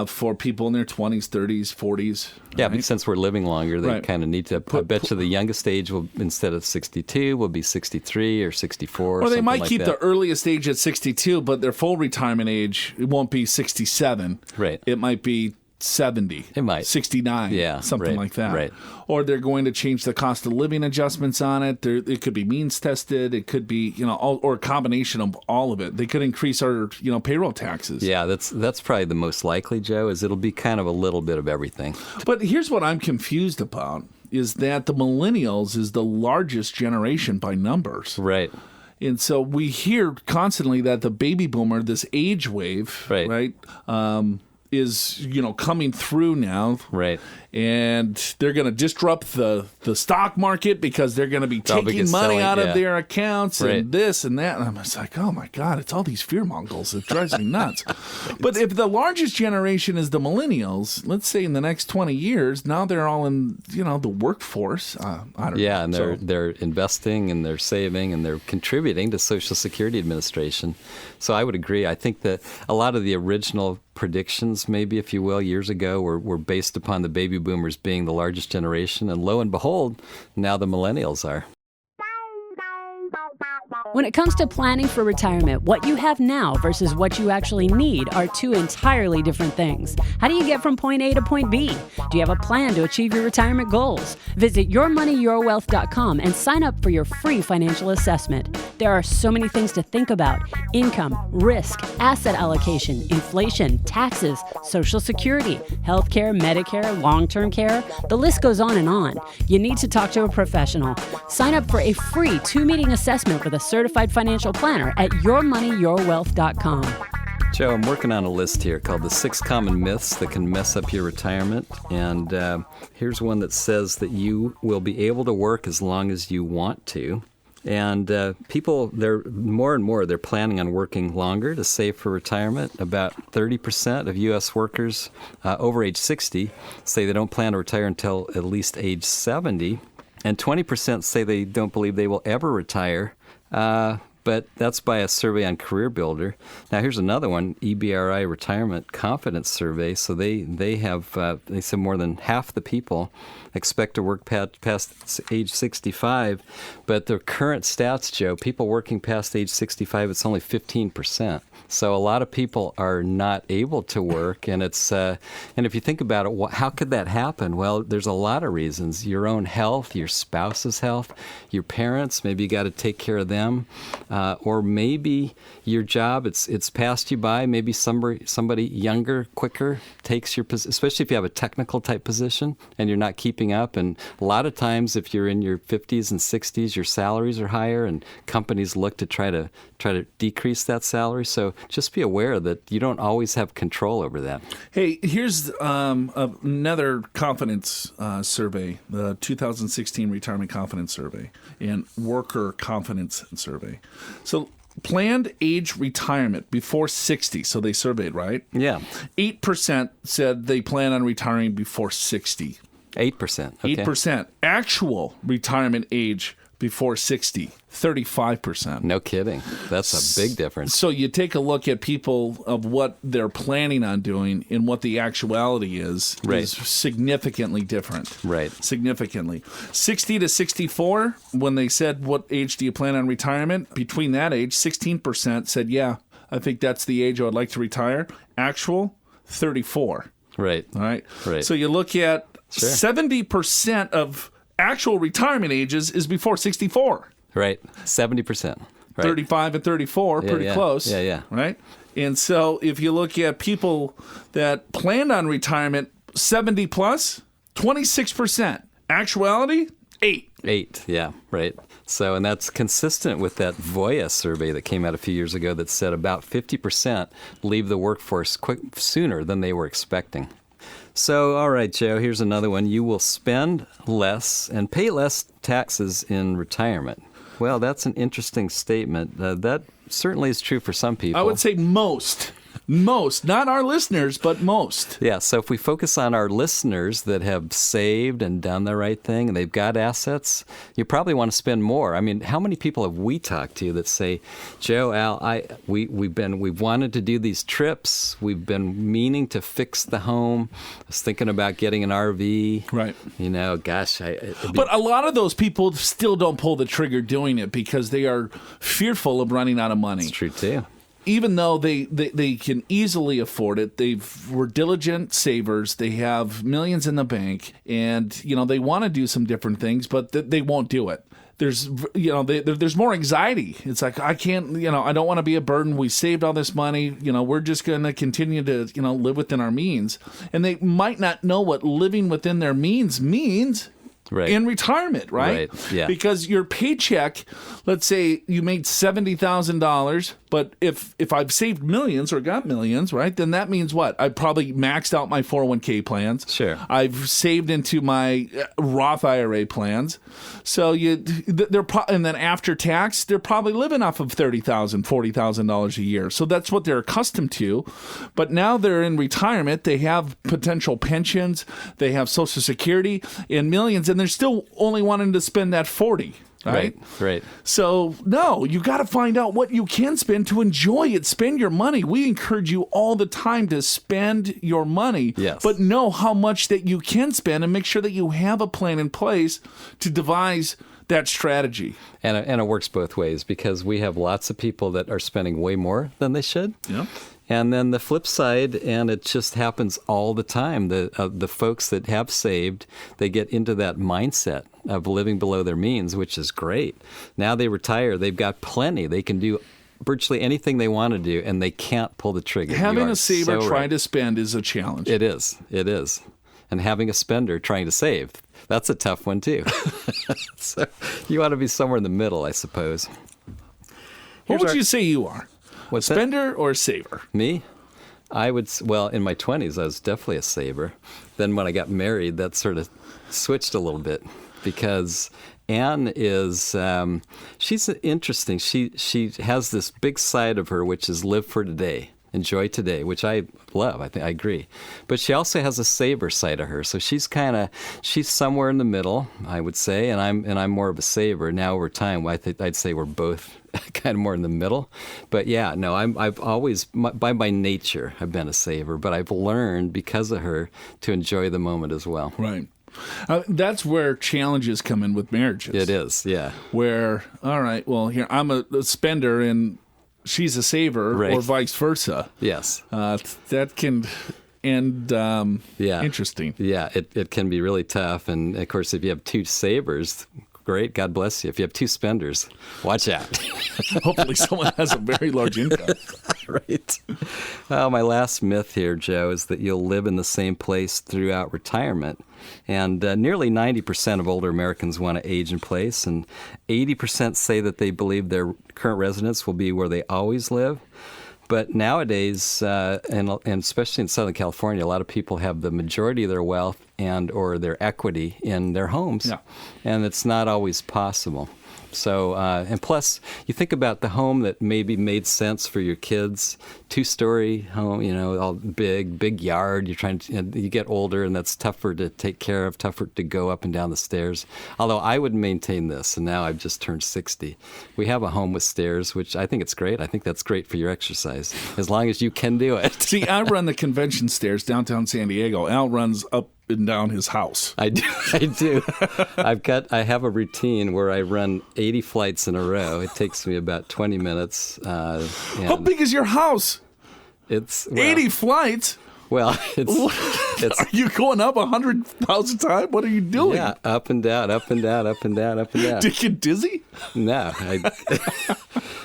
for people in their 20s, 30s, 40s. Yeah, right? but since we're living longer, they Right. kind of need to. I bet you the youngest age will, instead of 62, will be 63 or 64. Or they something might like keep that. the earliest age at 62, but their full retirement age, it won't be 67. Right. It might be 70. It might. 69. Yeah, something right, like that. right. Or they're going to change the cost of living adjustments on it. It could be means tested. It could be, or a combination of all of it. They could increase our, payroll taxes. Yeah, that's probably the most likely, Joe, is it'll be kind of a little bit of everything. But here's what I'm confused about is that the millennials is the largest generation by numbers. Right. And so we hear constantly that the baby boomer, this age wave, Right. is coming through now, Right. and they're going to disrupt the stock market because they're going to be taking because money selling, out yeah. of their accounts Right. and this and that. And I'm just like, oh my God, it's all these fear mongers. It drives me nuts. But if the largest generation is the millennials, let's say in the next 20 years, now they're all in the workforce. I don't know. Yeah, and So- they're investing and they're saving and they're contributing to Social Security Administration. So I would agree. I think that a lot of the original predictions, maybe, if you will, years ago were based upon the baby boomers being the largest generation. And lo and behold, now the millennials are. When it comes to planning for retirement, what you have now versus what you actually need are two entirely different things. How do you get from point A to point B? Do you have a plan to achieve your retirement goals? Visit yourmoneyyourwealth.com and sign up for your free financial assessment. There are so many things to think about: income, risk, asset allocation, inflation, taxes, Social Security, healthcare, Medicare, long-term care. The list goes on and on. You need to talk to a professional. Sign up for a free 2-meeting assessment with a certified financial planner at yourmoneyyourwealth.com. Joe, I'm working on a list here called the 6 Common Myths That Can Mess Up Your Retirement. And here's one that says that you will be able to work as long as you want to. And people, they're more and more, they're planning on working longer to save for retirement. About 30% of U.S. workers over age 60 say they don't plan to retire until at least age 70. And 20% say they don't believe they will ever retire. But that's by a survey on Career Builder. Now, here's another one, EBRI Retirement Confidence Survey. So they have, they said more than half the people expect to work past age 65. But the current stats, Joe, people working past age 65, it's only 15%. So a lot of people are not able to work, and it's and if you think about it, how could that happen? Well, there's a lot of reasons: your own health, your spouse's health, your parents. Maybe you got to take care of them, or maybe your job it's passed you by. Maybe somebody younger, quicker takes your position, especially if you have a technical type position and you're not keeping up. And a lot of times, if you're in your 50s and 60s, your salaries are higher, and companies look to try to decrease that salary. So just be aware that you don't always have control over that. Hey, here's another confidence survey, the 2016 Retirement Confidence Survey and Worker Confidence Survey. So planned age retirement before 60. So they surveyed, right? Yeah. 8% said they plan on retiring before 60. 8%. Okay. 8%. Actual retirement age before 60, 35%. No kidding. That's a big difference. So you take a look at people of what they're planning on doing and what the actuality is significantly different. Right. Significantly. 60 to 64, when they said, what age do you plan on retirement? Between that age, 16% said, yeah, I think that's the age I would like to retire. Actual, 34. Right. All right. Right. So you look at 70% of actual retirement ages is before 64. Right. 70%. Right. 35 and 34, pretty close. Yeah. Right? And so if you look at people that planned on retirement 70 plus, 26%. Actuality, 8. 8, yeah, right. So, and that's consistent with that Voya survey that came out a few years ago that said about 50% leave the workforce sooner than they were expecting. So, all right, Joe, here's another one. You will spend less and pay less taxes in retirement. Well, that's an interesting statement. That certainly is true for some people. I would say most, Most, not our listeners, but most. Yeah, so if we focus on our listeners that have saved and done the right thing and they've got assets, you probably want to spend more. I mean, how many people have we talked to that say, Joe, Al, we've wanted to do these trips. We've been meaning to fix the home. I was thinking about getting an RV. Right. You know, gosh. But a lot of those people still don't pull the trigger doing it because they are fearful of running out of money. It's true, too. Even though they can easily afford it, we're diligent savers. They have millions in the bank, and they want to do some different things, but they won't do it. There's there's more anxiety. It's like, I can't, I don't want to be a burden. We saved all this money. We're just going to continue to live within our means, and they might not know what living within their means means. Right. In retirement, right? Yeah. Because your paycheck, let's say you made $70,000, but if I've saved millions or got millions, right, then that means what? I probably maxed out my 401k plans. Sure. I've saved into my Roth IRA plans. So and then after tax, they're probably living off of $30,000, $40,000 a year. So that's what they're accustomed to. But now they're in retirement. They have potential pensions. They have Social Security and millions, and they're still only wanting to spend that 40. Right. So, no, you got to find out what you can spend to enjoy it. Spend your money. We encourage you all the time to spend your money, yes. But know how much that you can spend and make sure that you have a plan in place to devise that strategy. And it works both ways because we have lots of people that are spending way more than they should. Yeah. And then the flip side, and it just happens all the time, the folks that have saved, they get into that mindset of living below their means, which is great. Now they retire, they've got plenty. They can do virtually anything they want to do, and they can't pull the trigger. Having a saver trying to spend is a challenge. It is. And having a spender trying to save, that's a tough one too. So you want to be somewhere in the middle, I suppose. What would you say you are? What's Spender or saver? Me? In my 20s, I was definitely a saver. Then when I got married, that sort of switched a little bit because Anne is, she's interesting. She has this big side of her, which is live for today, enjoy today, which I love. I agree. But she also has a saver side of her. So she's somewhere in the middle, I would say, and I'm more of a saver. Now over time, I'd say we're both kind of more in the middle. But yeah, no, I've always, by my nature, I've been a saver, but I've learned because of her to enjoy the moment as well. Right. That's where challenges come in with marriages. It is, yeah. Where, all right, well, here, I'm a spender and she's a saver, right. Or vice versa. Yes. That can end interesting. Yeah, it can be really tough. And, of course, if you have two savers, great, God bless you. If you have two spenders, watch out. Hopefully someone has a very large income. Right. Well, my last myth here, Joe, is that you'll live in the same place throughout retirement. And nearly 90% of older Americans want to age in place, and 80% say that they believe their current residence will be where they always live. But nowadays, and especially in Southern California, a lot of people have the majority of their wealth and or their equity in their homes, and it's not always possible. So, and plus, you think about the home that maybe made sense for your kids, two-story home, all big yard. You get older, and that's tougher to take care of, tougher to go up and down the stairs. Although I would maintain this, and now I've just turned 60. We have a home with stairs, which I think it's great. I think that's great for your exercise, as long as you can do it. See, I run the convention stairs downtown San Diego. Al runs up and down his house. I do. I have a routine where I run 80 flights in a row. It takes me about 20 minutes. How big is your house? It's 80 flights. Well, it's are you going up 100,000 times? What are you doing? Yeah, up and down, up and down, up and down, up and down. Do you get dizzy? No,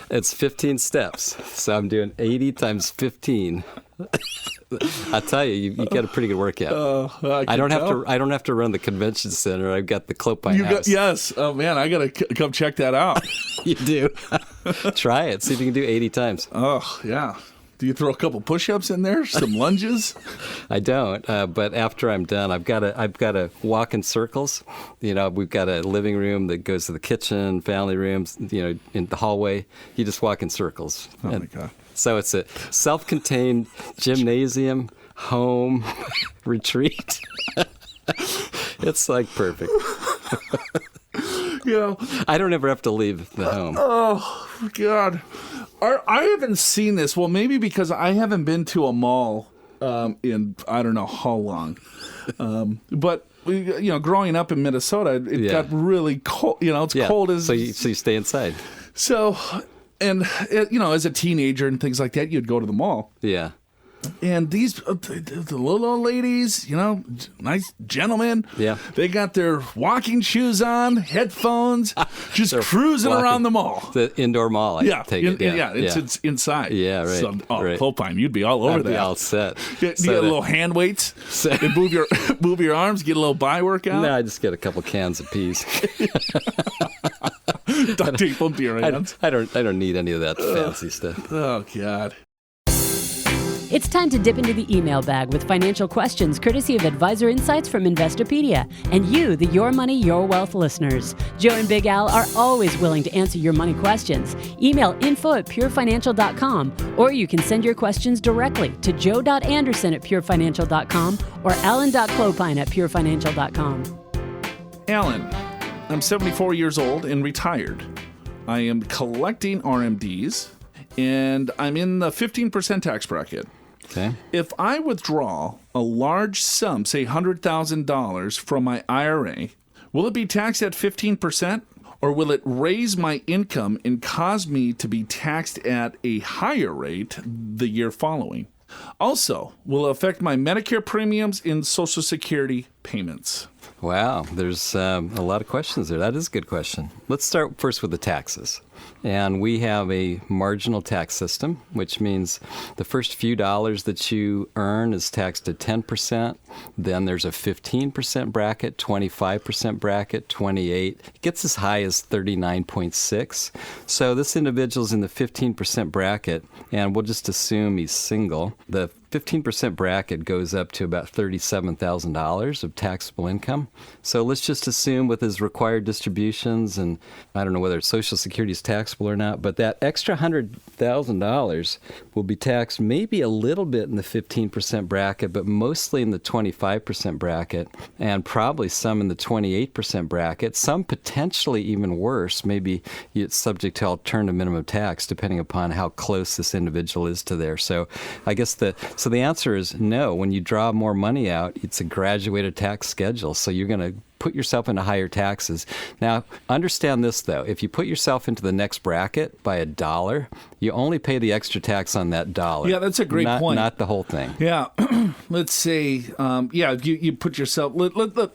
it's 15 steps. So I'm doing 80 times 15. I tell you get a pretty good workout. I don't have to run the convention center. I've got the Clopine house. Yes. Oh man, I gotta come check that out. You do. Try it. See if you can do 80 times. Oh yeah. Do you throw a couple push-ups in there? Some lunges? I don't. But after I'm done, I've got to walk in circles. We've got a living room that goes to the kitchen, family rooms. In the hallway, you just walk in circles. Oh my God. So it's a self-contained gymnasium, home, retreat. It's like perfect. I don't ever have to leave the home. Oh, God. I haven't seen this. Well, maybe because I haven't been to a mall in I don't know how long. But, growing up in Minnesota, it got really cold. It's cold as... So you stay inside. So, and, as a teenager and things like that, you'd go to the mall. Yeah. And these the little old ladies, nice gentlemen, they got their walking shoes on, headphones, just cruising around the mall. The indoor mall, it's inside. Yeah, right. So, right. Clopine, you'd be all over that. Be all set. Get a little hand weights, and move your arms, get a little bi workout. No, I just get a couple cans of peas. Duct tape them to your hands. I don't need any of that fancy stuff. Oh, God. It's time to dip into the email bag with financial questions courtesy of Advisor Insights from Investopedia and you, the Your Money, Your Wealth listeners. Joe and Big Al are always willing to answer your money questions. Email info@purefinancial.com, or you can send your questions directly to joe.anderson@purefinancial.com or alan.clopine@purefinancial.com. Alan, I'm 74 years old and retired. I am collecting RMDs, and I'm in the 15% tax bracket. Okay. If I withdraw a large sum, say $100,000 from my IRA, will it be taxed at 15%, or will it raise my income and cause me to be taxed at a higher rate the year following? Also, will it affect my Medicare premiums and Social Security payments? Wow, there's a lot of questions there. That is a good question. Let's start first with the taxes. And we have a marginal tax system, which means the first few dollars that you earn is taxed at 10%. Then there's a 15% bracket, 25% bracket, 28. It gets as high as 39.6. So this individual's in the 15% bracket, and we'll just assume he's single. The 15% bracket goes up to about $37,000 of taxable income. So let's just assume with his required distributions, and I don't know whether Social Security is taxable or not, but that extra $100,000 will be taxed maybe a little bit in the 15% bracket, but mostly in the 25% bracket, and probably some in the 28% bracket, some potentially even worse. Maybe it's subject to alternative minimum tax, depending upon how close this individual is to there. So I guess the answer is no. When you draw more money out, it's a graduated tax schedule, so you're going to put yourself into higher taxes. Now, understand this, though. If you put yourself into the next bracket by $1, you only pay the extra tax on that $1. Yeah, that's a great point. Not the whole thing. Yeah. Let's say, you put yourself,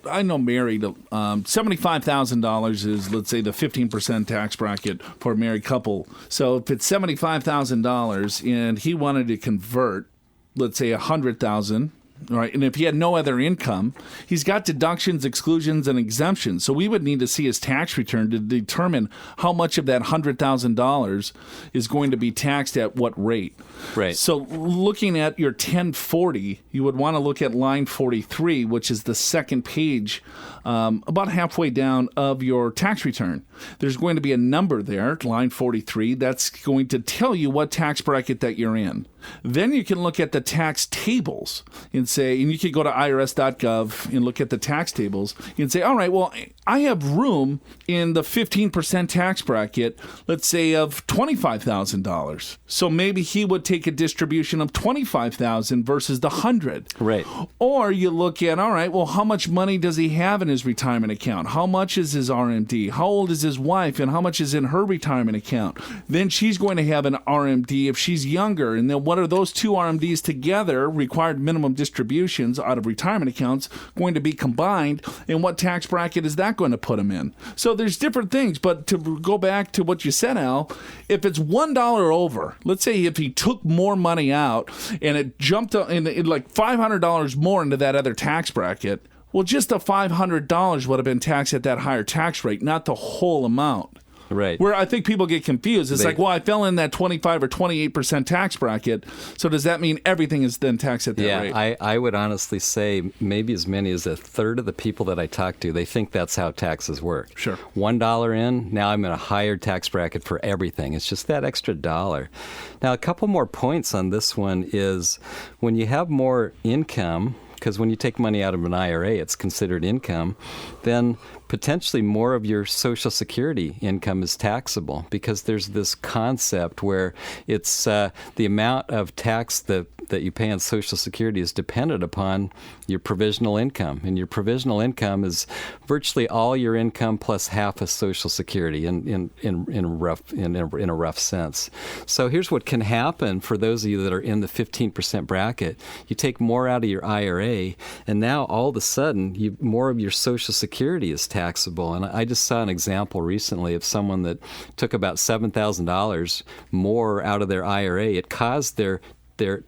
I know married, $75,000 is, let's say, the 15% tax bracket for a married couple. So if it's $75,000 and he wanted to convert, let's say, $100,000, right? And if he had no other income, he's got deductions, exclusions, and exemptions. So we would need to see his tax return to determine how much of that $100,000 is going to be taxed at what rate. Right. So looking at your 1040, you would want to look at line 43, which is the second page, about halfway down of your tax return. There's going to be a number there, line 43, that's going to tell you what tax bracket that you're in. Then you can look at the tax tables and you could go to irs.gov and look at the tax tables and say, all right, well, I have room in the 15% tax bracket, let's say, of $25,000. So maybe he would take a distribution of $25,000 versus the $100,000. Right. Or you look at, all right, well, how much money does he have in his retirement account? How much is his RMD? How old is his wife? And how much is in her retirement account? Then she's going to have an RMD if she's younger. And then what are those two RMDs together, required minimum distributions out of retirement accounts, going to be combined? And what tax bracket is that going to put him in? So there's different things. But to go back to what you said, Al, if it's $1 over, let's say if he took more money out and it jumped in like $500 more into that other tax bracket, well, just the $500 would have been taxed at that higher tax rate, not the whole amount. Right. Where I think people get confused. It's like, well, I fell in that 25 or 28% tax bracket. So does that mean everything is then taxed at that rate? Yeah, I would honestly say maybe as many as a third of the people that I talk to, they think that's how taxes work. Sure. $1 in, now I'm in a higher tax bracket for everything. It's just that extra dollar. Now, a couple more points on this one is when you have more income, because when you take money out of an IRA, it's considered income, then potentially more of your Social Security income is taxable, because there's this concept where it's the amount of tax that you pay on Social Security is dependent upon your provisional income. And your provisional income is virtually all your income plus half of Social Security in a rough sense. So here's what can happen for those of you that are in the 15% bracket. You take more out of your IRA, and now all of a sudden, more of your Social Security is taxable. And I just saw an example recently of someone that took about $7,000 more out of their IRA. It caused their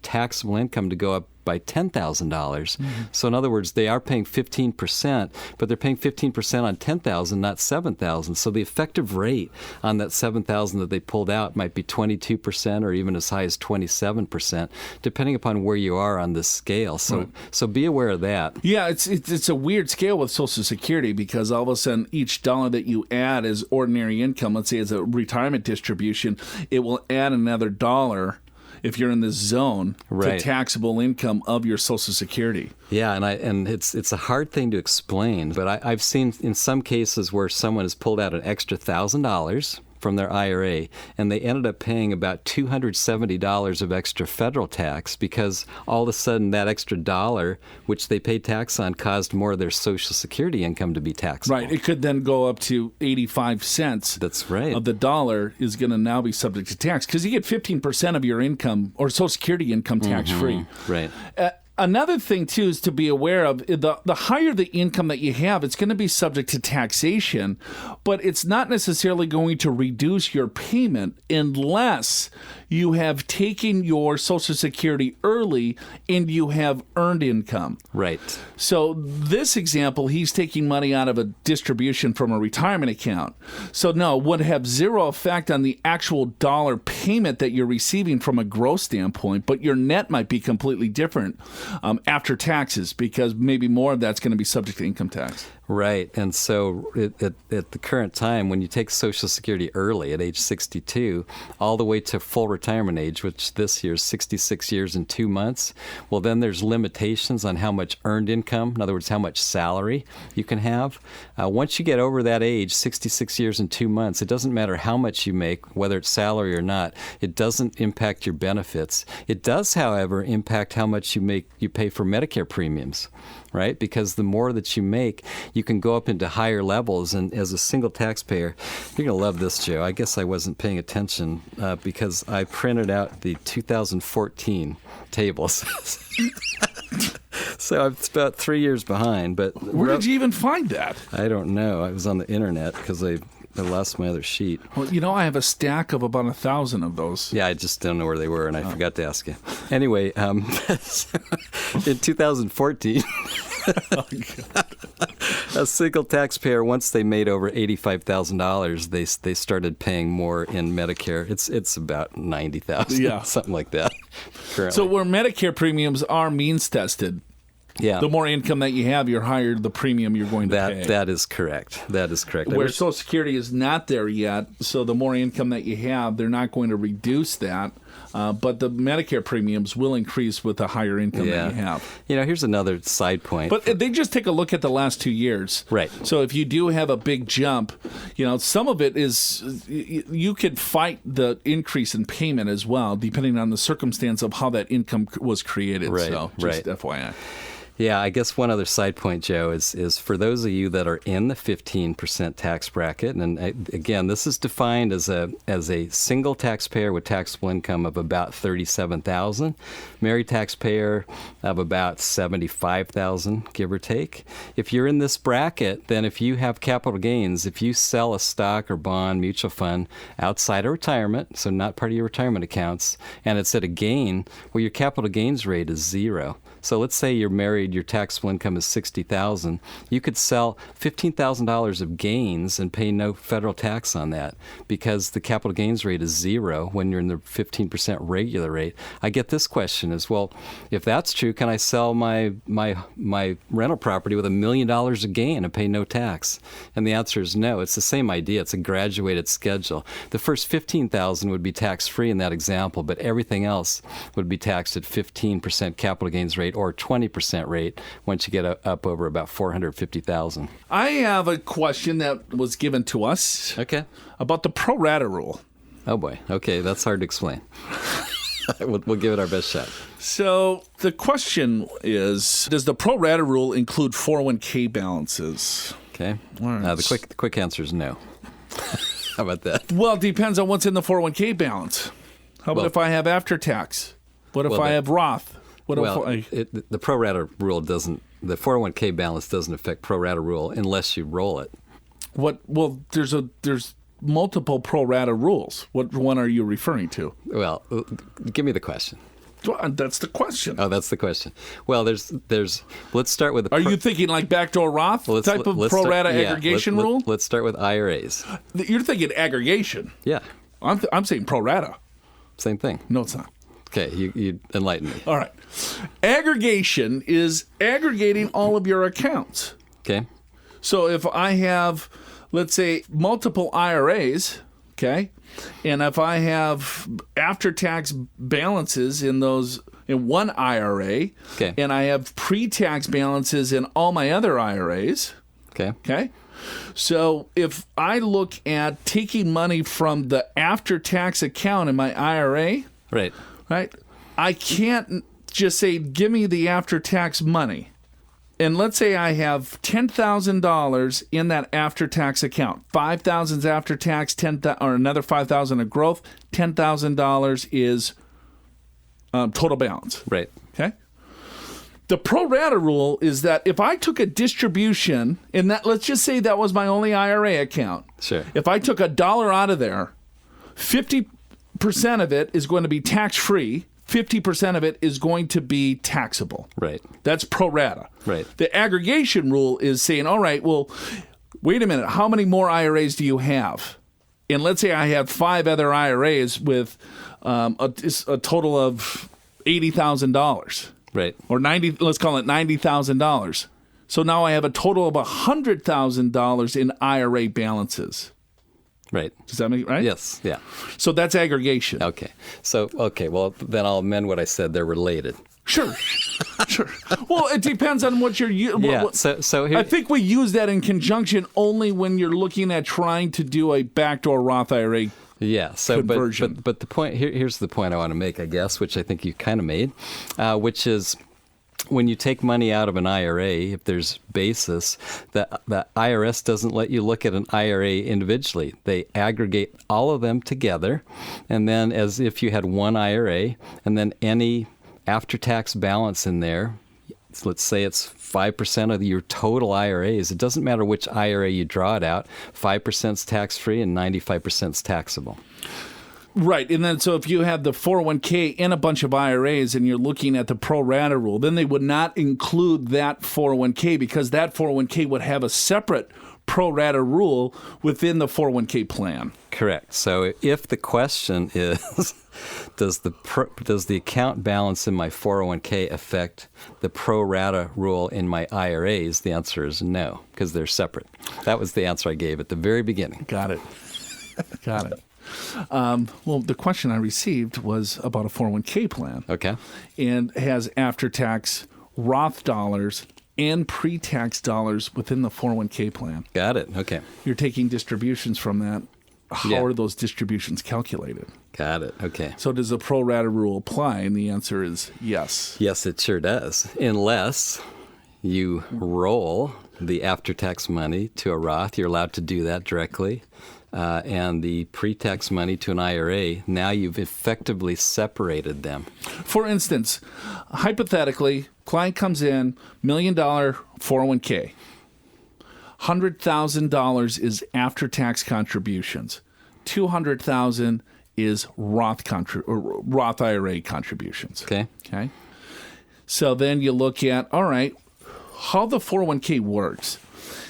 taxable income to go up by $10,000. So in other words, they are paying 15%, but they're paying 15% on $10,000, not $7,000. So the effective rate on that $7,000 that they pulled out might be 22% or even as high as 27%, depending upon where you are on this scale. So so be aware of that. Yeah, it's a weird scale with Social Security, because all of a sudden each dollar that you add as ordinary income, let's say as a retirement distribution, it will add another dollar if you're in this zone to taxable income of your Social Security. Yeah, and it's a hard thing to explain, but I've seen in some cases where someone has pulled out an extra $1,000 from their IRA, and they ended up paying about $270 of extra federal tax, because all of a sudden that extra dollar, which they paid tax on, caused more of their Social Security income to be taxable. Right. It could then go up to 85 cents. That's right. Of the dollar is going to now be subject to tax, because you get 15% of your income or Social Security income tax-free. Right. Another thing, too, is to be aware of the higher the income that you have, it's going to be subject to taxation, but it's not necessarily going to reduce your payment unless you have taken your Social Security early and you have earned income. Right. So this example, he's taking money out of a distribution from a retirement account. So no, would have zero effect on the actual dollar payment that you're receiving from a gross standpoint, but your net might be completely different after taxes, because maybe more of that's going to be subject to income tax. Right. And so at the current time, when you take Social Security early at age 62, all the way to full retirement age, which this year is 66 years and 2 months, well, then there's limitations on how much earned income, in other words, how much salary you can have. Once you get over that age, 66 years and 2 months, it doesn't matter how much you make, whether it's salary or not. It doesn't impact your benefits. It does, however, impact how much you pay for Medicare premiums. Right? Because the more that you make, you can go up into higher levels. And as a single taxpayer, you're going to love this, Joe. I guess I wasn't paying attention because I printed out the 2014 tables. So it's about 3 years behind. But where did you even find that? I don't know. I was on the internet because I lost my other sheet. Well, I have a stack of about 1,000 of those. Yeah, I just don't know where they were, and I forgot to ask you. Anyway, in 2014, a single taxpayer, once they made over $85,000, they started paying more in Medicare. It's about $90,000, something like that. Currently. So where Medicare premiums are means tested. Yeah. The more income that you have, the higher the premium you're going to pay. That is correct. That is correct. Where Social Security is not there yet, so the more income that you have, they're not going to reduce that. But the Medicare premiums will increase with the higher income that you have. Here's another side point. But they just take a look at the last 2 years. Right. So if you do have a big jump, some of it is you could fight the increase in payment as well, depending on the circumstance of how that income was created. Right. So just FYI. Yeah, I guess one other side point, Joe, is for those of you that are in the 15% tax bracket, and again, this is defined as a single taxpayer with taxable income of about $37,000, married taxpayer of about $75,000, give or take. If you're in this bracket, then if you have capital gains, if you sell a stock or bond, mutual fund outside of retirement, so not part of your retirement accounts, and it's at a gain, well, your capital gains rate is zero. So let's say you're married, your taxable income is $60,000. You could sell $15,000 of gains and pay no federal tax on that because the capital gains rate is 0 when you're in the 15% regular rate. I get this question as well. If that's true, can I sell my rental property with $1 million of gain and pay no tax? And the answer is no. It's the same idea. It's a graduated schedule. The first $15,000 would be tax-free in that example, but everything else would be taxed at 15% capital gains rate or 20% rate once you get up over about $450,000. I have a question that was given to us about the pro-rata rule. Oh, boy. Okay, that's hard to explain. We'll give it our best shot. So the question is, does the pro-rata rule include 401k balances? Okay. The quick answer is no. How about that? Well, it depends on what's in the 401k balance. How about if I have after tax? What if I have Roth? The pro rata rule doesn't. The 401k balance doesn't affect pro rata rule unless you roll it. Well, there's multiple pro rata rules. What one are you referring to? Well, give me the question. Well, that's the question. Oh, that's the question. Well, there's. Let's start with. Are you thinking like backdoor Roth type of pro rata aggregation rule? Let's start with IRAs. You're thinking aggregation. Yeah. I'm saying pro rata. Same thing. No, it's not. Okay, you enlighten me. All right. Aggregation is aggregating all of your accounts. Okay. So if I have, let's say, multiple IRAs, okay, and if I have after-tax balances in one IRA, and I have pre-tax balances in all my other IRAs, okay. So if I look at taking money from the after-tax account in my IRA, right, I can't just say, give me the after-tax money. And let's say I have $10,000 in that after-tax account. $5,000 is after-tax, or another $5,000 of growth. $10,000 is total balance. Right. Okay. The pro rata rule is that if I took a distribution, and that let's just say that was my only IRA account. Sure. If I took $1 out of there, 50% of it is going to be tax-free. 50% of it is going to be taxable. Right. That's pro rata. Right. The aggregation rule is saying, all right, well, wait a minute, how many more IRAs do you have? And let's say I have 5 other IRAs with a total of $80,000. Right. Or let's call it $90,000. So now I have a total of $100,000 in IRA balances. Right. Does that make right? Yes. Yeah. So that's aggregation. Okay. Well, then I'll amend what I said. They're related. Sure. Well, it depends on what you're using. Yeah. So here, I think we use that in conjunction only when you're looking at trying to do a backdoor Roth IRA. Yeah. So, conversion. but the point here's the point I want to make, I guess, which I think you kind of made, which is, when you take money out of an IRA, if there's basis, the IRS doesn't let you look at an IRA individually. They aggregate all of them together, and then as if you had one IRA, and then any after-tax balance in there, let's say it's 5% of your total IRAs. It doesn't matter which IRA you draw it out. 5% is tax-free and 95% is taxable. Right. And then so if you have the 401k in a bunch of IRAs and you're looking at the pro rata rule, then they would not include that 401k because that 401k would have a separate pro rata rule within the 401k plan. Correct. So if the question is, does the account balance in my 401k affect the pro rata rule in my IRAs? The answer is no, because they're separate. That was the answer I gave at the very beginning. Got it. Well, the question I received was about a 401k plan. Okay. And has after-tax Roth dollars and pre-tax dollars within the 401k plan. Got it. Okay. You're taking distributions from that. How are those distributions calculated? Got it. Okay. So does the pro rata rule apply? And the answer is yes. Yes, it sure does. Unless you roll the after-tax money to a Roth, you're allowed to do that directly. And the pre-tax money to an IRA, now you've effectively separated them. For instance, hypothetically, client comes in, $1 million 401k. $100,000 is after-tax contributions. $200,000 is Roth IRA contributions. Okay. So then you look at, all right, how the 401k works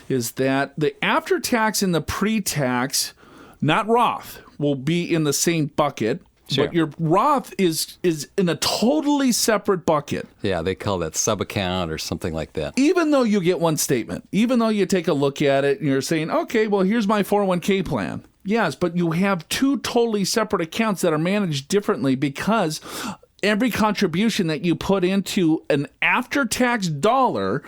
is that the after-tax and the pre-tax, not Roth, will be in the same bucket. Sure. But your Roth is in a totally separate bucket. Yeah, they call that sub-account or something like that. Even though you get one statement, even though you take a look at it and you're saying, okay, well, here's my 401k plan. Yes, but you have two totally separate accounts that are managed differently because every contribution that you put into an after-tax dollar,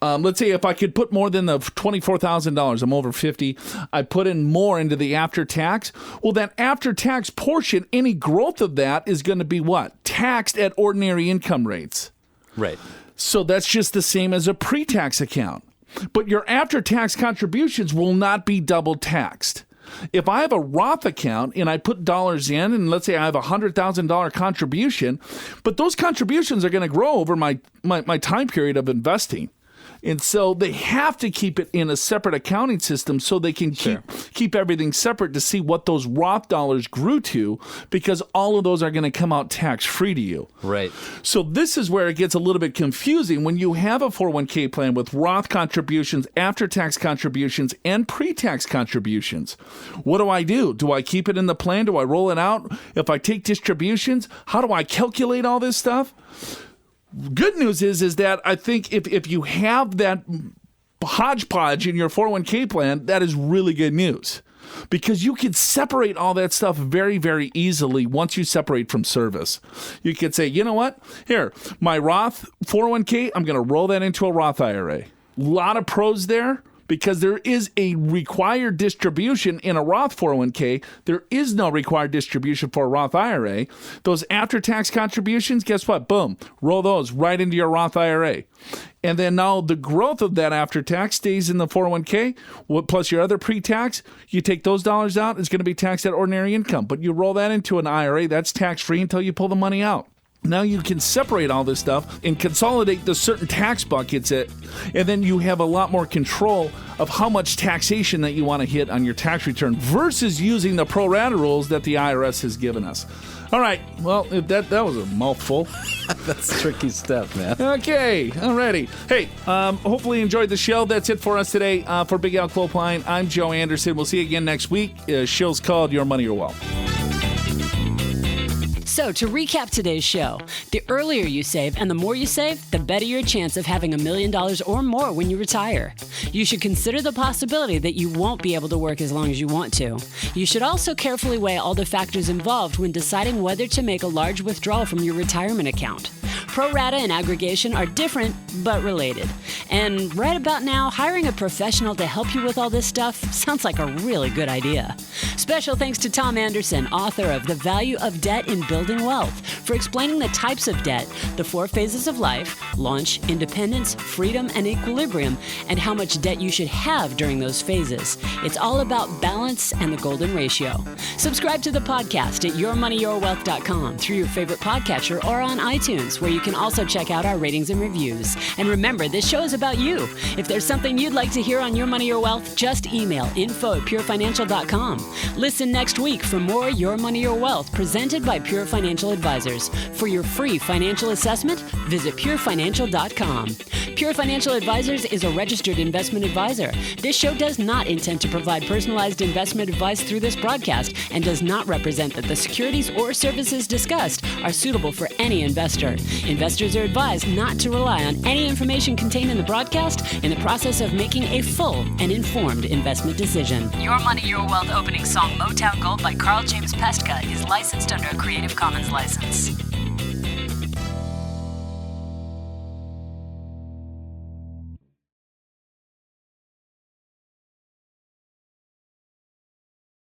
let's say if I could put more than the $24,000, I'm over 50, I put in more into the after-tax. Well, that after-tax portion, any growth of that is going to be what? Taxed at ordinary income rates. Right. So that's just the same as a pre-tax account. But your after-tax contributions will not be double taxed. If I have a Roth account and I put dollars in, and let's say I have a $100,000 contribution, but those contributions are going to grow over my time period of investing. And so they have to keep it in a separate accounting system so they can keep everything separate to see what those Roth dollars grew to, because all of those are going to come out tax-free to you. Right. So this is where it gets a little bit confusing when you have a 401k plan with Roth contributions, after-tax contributions, and pre-tax contributions. What do? Do I keep it in the plan? Do I roll it out? If I take distributions, how do I calculate all this stuff? Good news is that I think if you have that hodgepodge in your 401k plan, that is really good news, because you can separate all that stuff very, very easily once you separate from service. You could say, you know what? Here, my Roth 401k, I'm going to roll that into a Roth IRA. A lot of pros there. Because there is a required distribution in a Roth 401k. There is no required distribution for a Roth IRA. Those after-tax contributions, guess what? Boom. Roll those right into your Roth IRA. And then now the growth of that after-tax stays in the 401k, plus your other pre-tax. You take those dollars out, it's going to be taxed at ordinary income. But you roll that into an IRA, that's tax-free until you pull the money out. Now you can separate all this stuff and consolidate the certain tax buckets, and then you have a lot more control of how much taxation that you want to hit on your tax return versus using the pro-rata rules that the IRS has given us. All right, well, that was a mouthful. That's tricky stuff, man. Okay, alrighty. Hey, hopefully you enjoyed the show. That's it for us today. For Big Al Clopine, I'm Joe Anderson. We'll see you again next week. Show's called Your Money, Your Wealth. So to recap today's show, the earlier you save and the more you save, the better your chance of having $1 million or more when you retire. You should consider the possibility that you won't be able to work as long as you want to. You should also carefully weigh all the factors involved when deciding whether to make a large withdrawal from your retirement account. Pro-rata and aggregation are different, but related. And right about now, hiring a professional to help you with all this stuff sounds like a really good idea. Special thanks to Tom Anderson, author of The Value of Debt in Building Wealth, for explaining the types of debt, the 4 phases of life, launch, independence, freedom, and equilibrium, and how much debt you should have during those phases. It's all about balance and the golden ratio. Subscribe to the podcast at yourmoneyyourwealth.com through your favorite podcatcher or on iTunes, where you can also check out our ratings and reviews. And remember, this show is about you. If there's something you'd like to hear on Your Money, Your Wealth, just email info@purefinancial.com. Listen next week for more Your Money, Your Wealth presented by Pure Financial Advisors. For your free financial assessment, visit purefinancial.com. Pure Financial Advisors is a registered investment advisor. This show does not intend to provide personalized investment advice through this broadcast and does not represent that the securities or services discussed are suitable for any investor. Investors are advised not to rely on any information contained in the broadcast in the process of making a full and informed investment decision. Your Money, Your Wealth opening song Motown Gold by Carl James Pestka is licensed under a Creative Commons license.